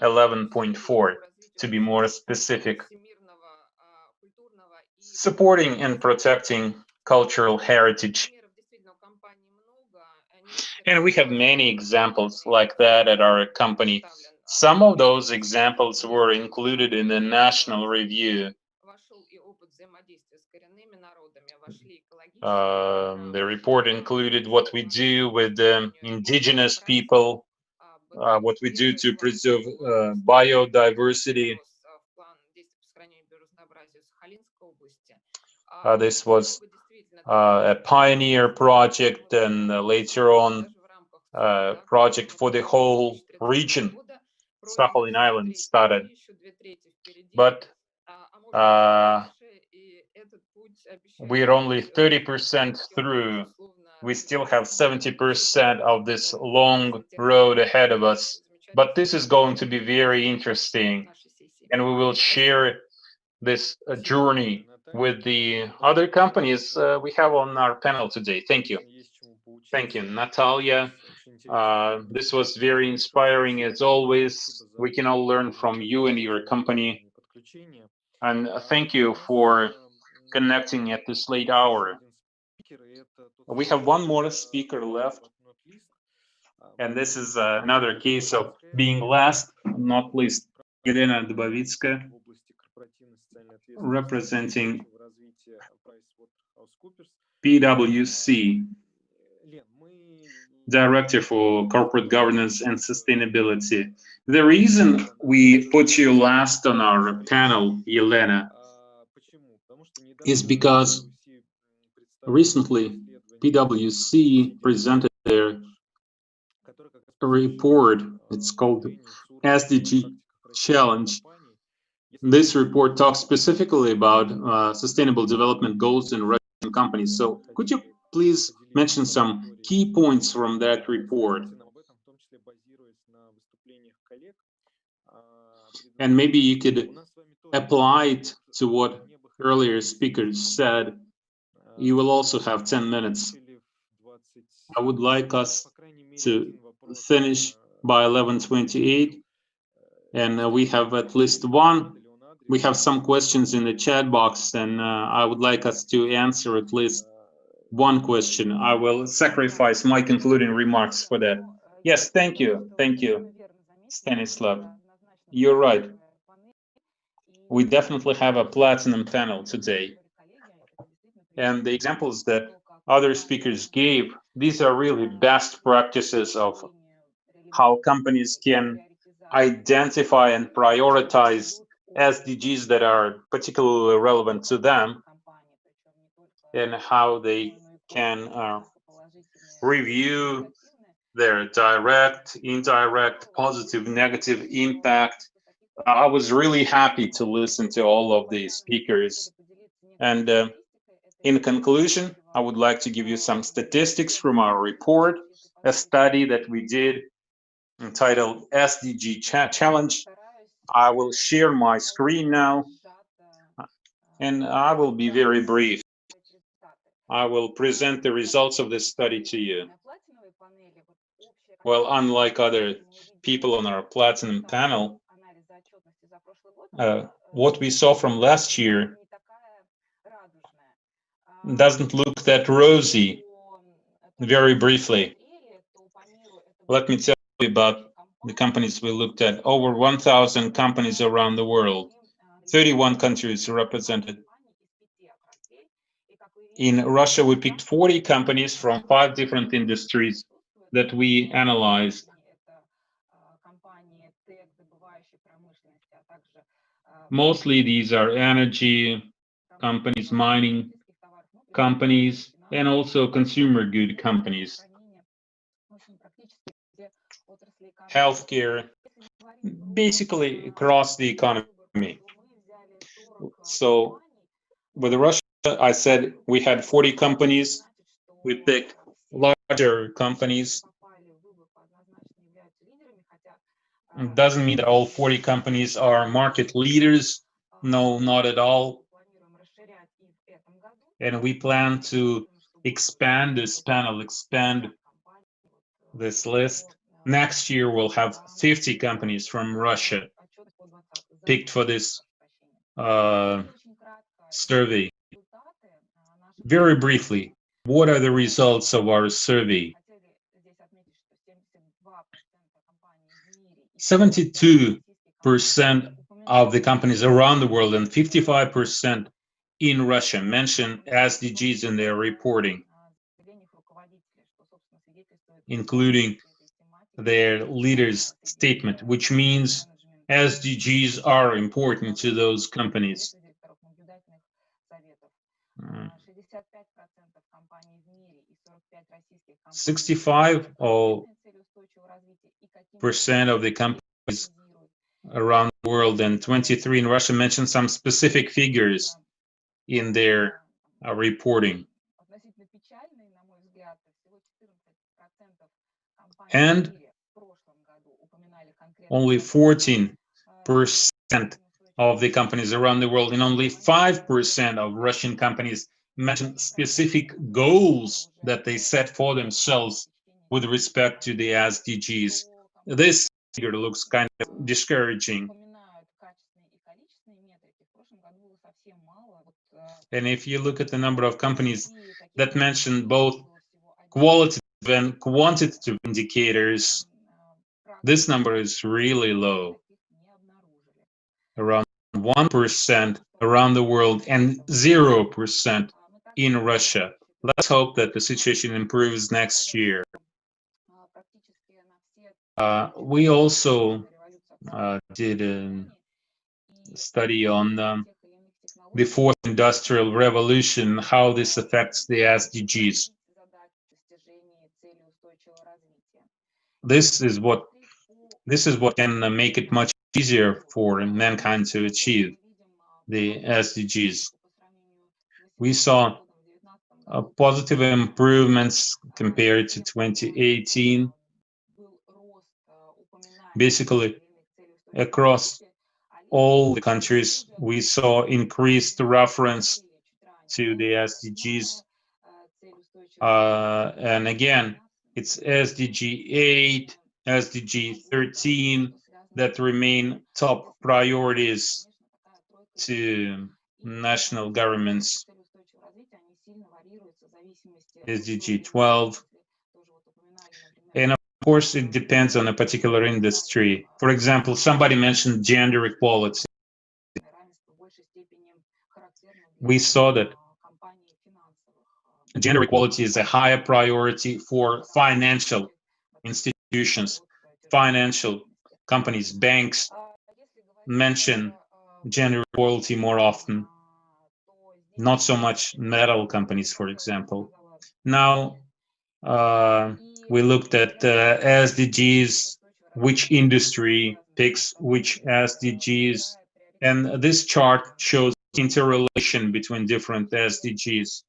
11.4, to be more specific. Supporting and protecting cultural heritage. And we have many examples like that at our company. Some of those examples were included in the national review. The report included what we do with the indigenous people, what we do to preserve biodiversity. This was a pioneer project, and later on a project for the whole region. Sakhalin Island started. But we're only 30% through. We still have 70% of this long road ahead of us. But this is going to be very interesting, and we will share this journey with the other companies we have on our panel today. Thank you. Thank you, Natalia. This was very inspiring as always. We can all learn from you and your company. And thank you for connecting at this late hour. We have one more speaker left. And this is another case of being last, not least. Elena Dubovitskaya, representing PwC, Director for Corporate Governance and Sustainability. The reason we put you last on our panel, Elena, is because recently PwC presented their report. It's called SDG Challenge. This report talks specifically about sustainable development goals in Russian companies. So could you please mention some key points from that report? And maybe you could apply it to what earlier speakers said. You will also have 10 minutes. I would like us to finish by 11:28, and we have at least one. We have some questions in the chat box, and I would like us to answer at least one question. I will sacrifice my concluding remarks for that. Yes, thank you, Stanislav. You're right. We definitely have a platinum panel today. And the examples that other speakers gave, these are really best practices of how companies can identify and prioritize SDGs that are particularly relevant to them, and how they can review their direct, indirect, positive, negative impact. I was really happy to listen to all of these speakers. And in conclusion, I would like to give you some statistics from our report, a study that we did entitled SDG Challenge. I will share my screen now, and I will be very brief. I will present the results of this study to you. Well, unlike other people on our Platinum panel, what we saw from last year doesn't look that rosy. Very briefly, let me tell you about the companies we looked at. Over 1,000 companies around the world, 31 countries represented. In Russia, we picked 40 companies from 5 different industries that we analyzed. Mostly these are energy companies, mining companies, and also consumer good companies. Healthcare, basically across the economy. So with Russia, I said we had 40 companies. We picked larger companies. It doesn't mean that all 40 companies are market leaders. No, not at all. And we plan to expand this panel, expand this list. Next year, we'll have 50 companies from Russia picked for this survey. Very briefly, what are the results of our survey? 72% of the companies around the world and 55% in Russia mention SDGs in their reporting, including their leaders' statement, which means SDGs are important to those companies. 65% of the companies around the world and 23 in Russia mentioned some specific figures in their reporting. And only 14% of the companies around the world and only 5% of Russian companies mention specific goals that they set for themselves with respect to the SDGs. This figure looks kind of discouraging. And if you look at the number of companies that mention both qualitative and quantitative indicators, this number is really low, around 1% around the world and 0% in Russia. Let's hope that the situation improves next year. We also did a study on the fourth industrial revolution, how this affects the SDGs. This is what can make it much easier for mankind to achieve the SDGs. We saw positive improvements compared to 2018. Basically, across all the countries, we saw increased reference to the SDGs. And again, it's SDG 8, SDG 13 that remain top priorities to national governments. SDG 12. And of course, it depends on a particular industry. For example, somebody mentioned gender equality. We saw that gender equality is a higher priority for financial institutions, financial companies, banks mention gender equality more often, not so much metal companies, for example. Now, we looked at SDGs, which industry picks which SDGs, and this chart shows interrelation between different SDGs.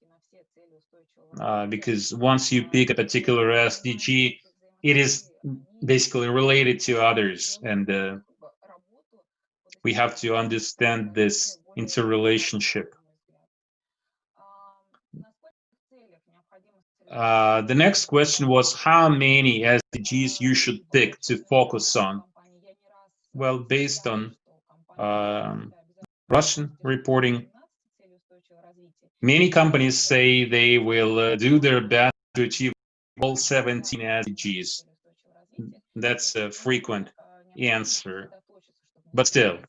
Because once you pick a particular SDG, it is basically related to others, and we have to understand this interrelationship. The next question was how many SDGs you should pick to focus on. Well, based on Russian reporting, many companies say they will do their best to achieve all 17 SDGs. That's a frequent answer. But still,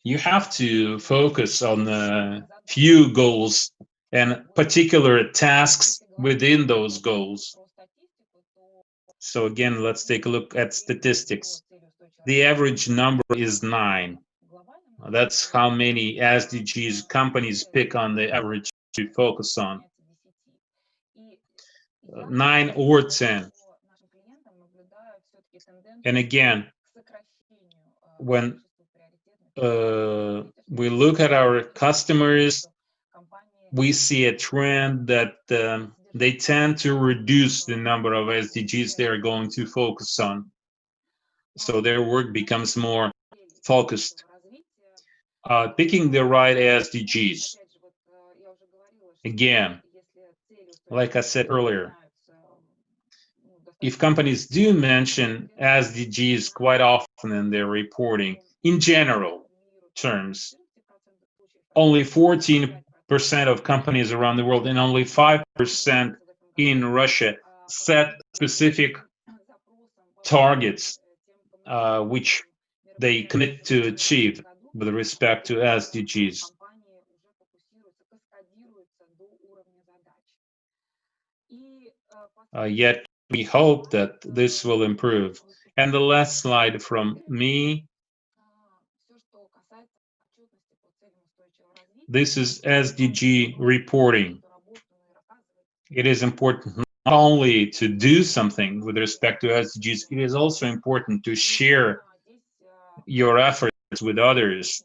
you have to focus on a few goals and particular tasks within those goals. So again, let's take a look at statistics. The average number is 9. That's how many SDGs companies pick on the average to focus on. 9 or 10. And again, when we look at our customers, we see a trend that they tend to reduce the number of SDGs they are going to focus on. So their work becomes more focused. Picking the right SDGs. Again, like I said earlier, if companies do mention SDGs quite often in their reporting, in general terms, only 14% of companies around the world and only 5% in Russia set specific targets which they commit to achieve with respect to SDGs. Yet we hope that this will improve. And the last slide from me. This is SDG reporting. It is important not only to do something with respect to SDGs, it is also important to share your efforts with others.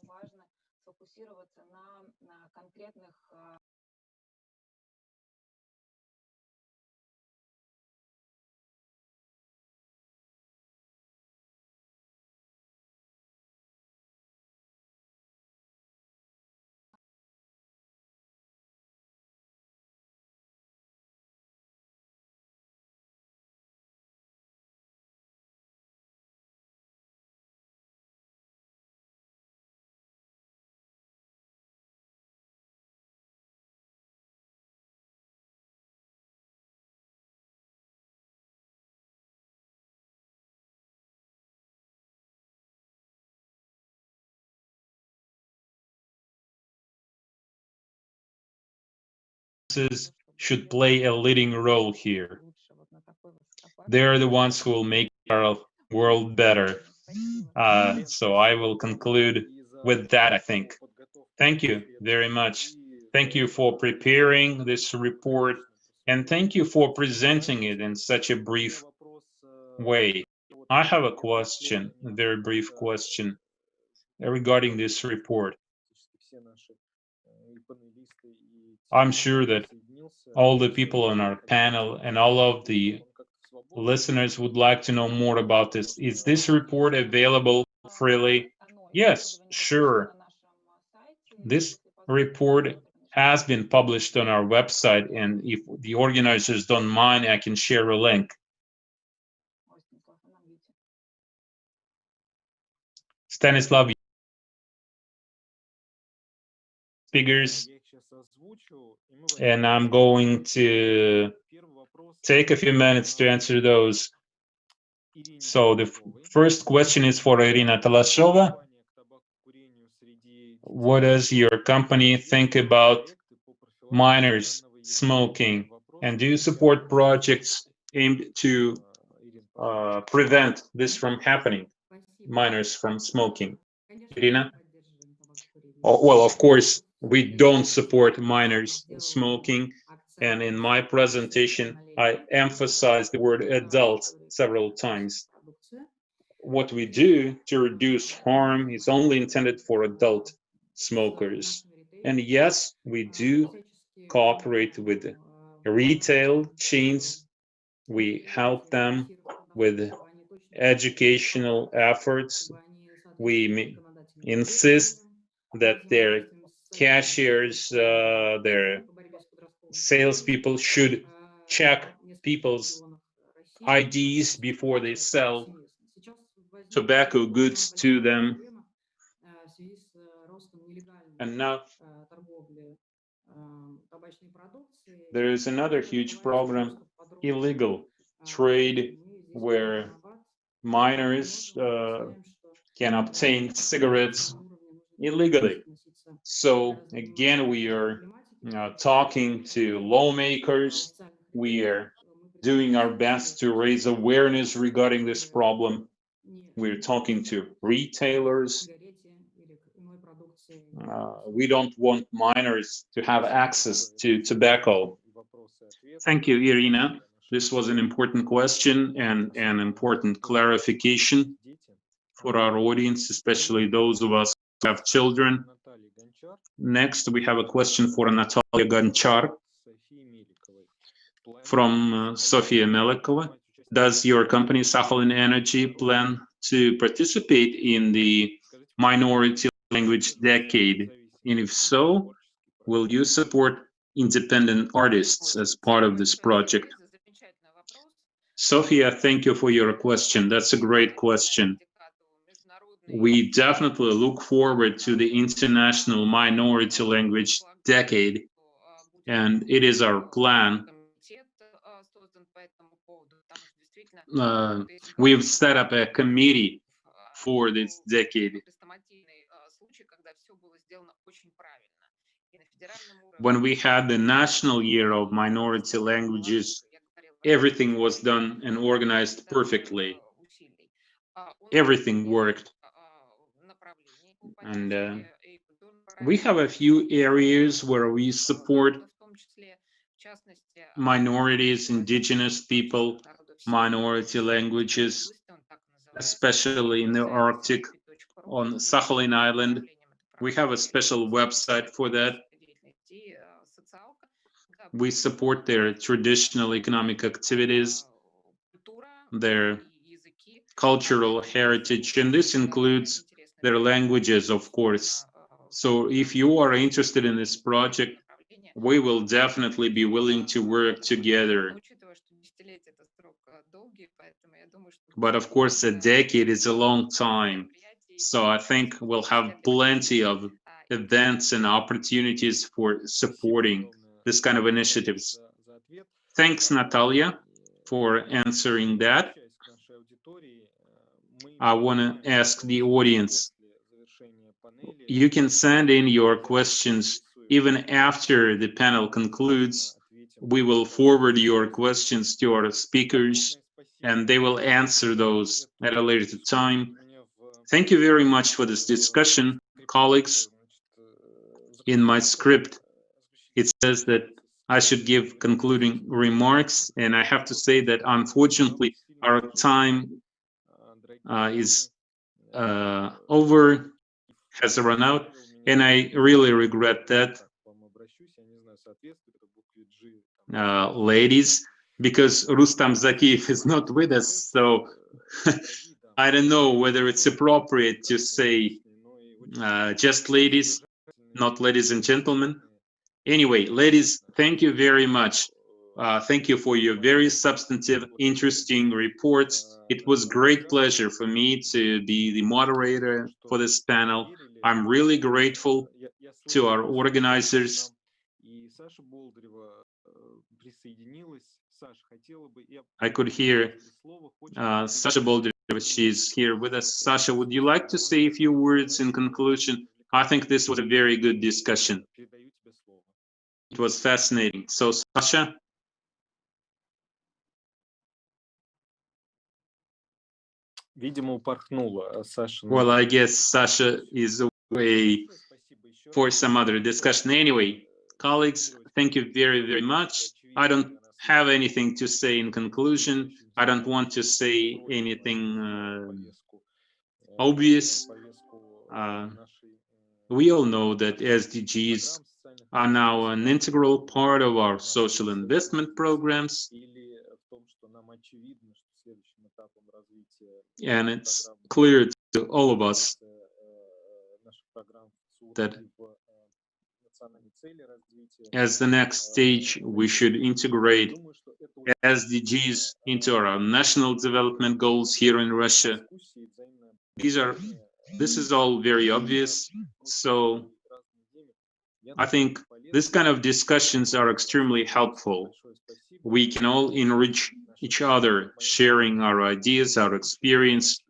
Should play a leading role here. They're the ones who will make our world better. So I will conclude with that, I think. Thank you very much. Thank you for preparing this report, and thank you for presenting it in such a brief way. I have a question, a very brief question regarding this report. I'm sure that all the people on our panel and all of the listeners would like to know more about this. Is this report available freely? Yes, sure. This report has been published on our website, and if the organizers don't mind, I can share a link. Stanislav, speakers, and I'm going to take a few minutes to answer those. So the first question is for Irina Talashova. What does your company think about minors smoking? And do you support projects aimed to prevent this from happening, minors from smoking? Irina? Oh, well, of course, we don't support minors smoking. And in my presentation, I emphasized the word adult several times. What we do to reduce harm is only intended for adult smokers. And yes, we do cooperate with retail chains. We help them with educational efforts. We insist that their cashiers, their salespeople should check people's IDs before they sell tobacco goods to them. And now there is another huge problem, illegal trade, where minors can obtain cigarettes illegally. So again, we are talking to lawmakers. We are doing our best to raise awareness regarding this problem. We're talking to retailers. We don't want minors to have access to tobacco. Thank you, Irina. This was an important question and an important clarification for our audience, especially those of us who have children. Next, we have a question for Natalia Gonchar from Sofia Melikova. Does your company, Sakhalin Energy, plan to participate in the minority language decade? And if so, will you support independent artists as part of this project? Sofia, thank you for your question. That's a great question. We definitely look forward to the International Minority Language Decade, and it is our plan. We've set up a committee for this decade. When we had the National Year of Minority Languages, everything was done and organized perfectly. Everything worked. And we have a few areas where we support minorities, indigenous people, minority languages, especially in the Arctic, on Sakhalin Island. We have a special website for that. We support their traditional economic activities, their cultural heritage, and this includes their languages, of course. So if you are interested in this project, we will definitely be willing to work together. But of course, a decade is a long time. So I think we'll have plenty of events and opportunities for supporting this kind of initiatives. Thanks, Natalia, for answering that. I want to ask the audience, you can send in your questions even after the panel concludes. We will forward your questions to our speakers, and they will answer those at a later time. Thank you very much for this discussion, colleagues. In my script, it says that I should give concluding remarks, and I have to say that unfortunately our time is over, has run out, and I really regret that, ladies, because Rustam Zakiev is not with us, so I don't know whether it's appropriate to say just ladies, not ladies and gentlemen. Anyway, ladies, thank you very much. Thank you for your very substantive, interesting reports. It was great pleasure for me to be the moderator for this panel. I'm really grateful to our organizers. I could hear Sasha Boldyrev, she's here with us. Sasha, would you like to say a few words in conclusion? I think this was a very good discussion. It was fascinating. So, Sasha? Well, I guess Sasha is away for some other discussion. Anyway, colleagues, Thank you very, very much. I don't have anything to say in conclusion. I don't want to say anything obvious. We all know that SDGs are now an integral part of our social investment programs. And it's clear to all of us that as the next stage, we should integrate SDGs into our national development goals here in Russia. This is all very obvious. So I think this kind of discussions are extremely helpful. We can all enrich each other, sharing our ideas, our experience.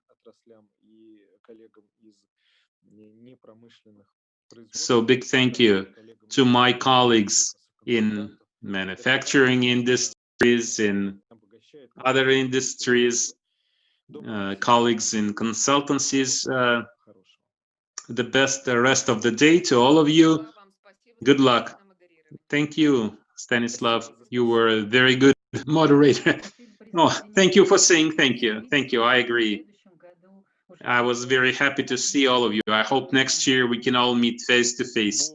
So big thank you to my colleagues in manufacturing industries, in other industries, colleagues in consultancies. The best rest of the day to all of you. Good luck. Thank you, Stanislav. You were a very good moderator. Oh, thank you for saying thank you. Thank you. I agree. I was very happy to see all of you. I hope next year we can all meet face to face.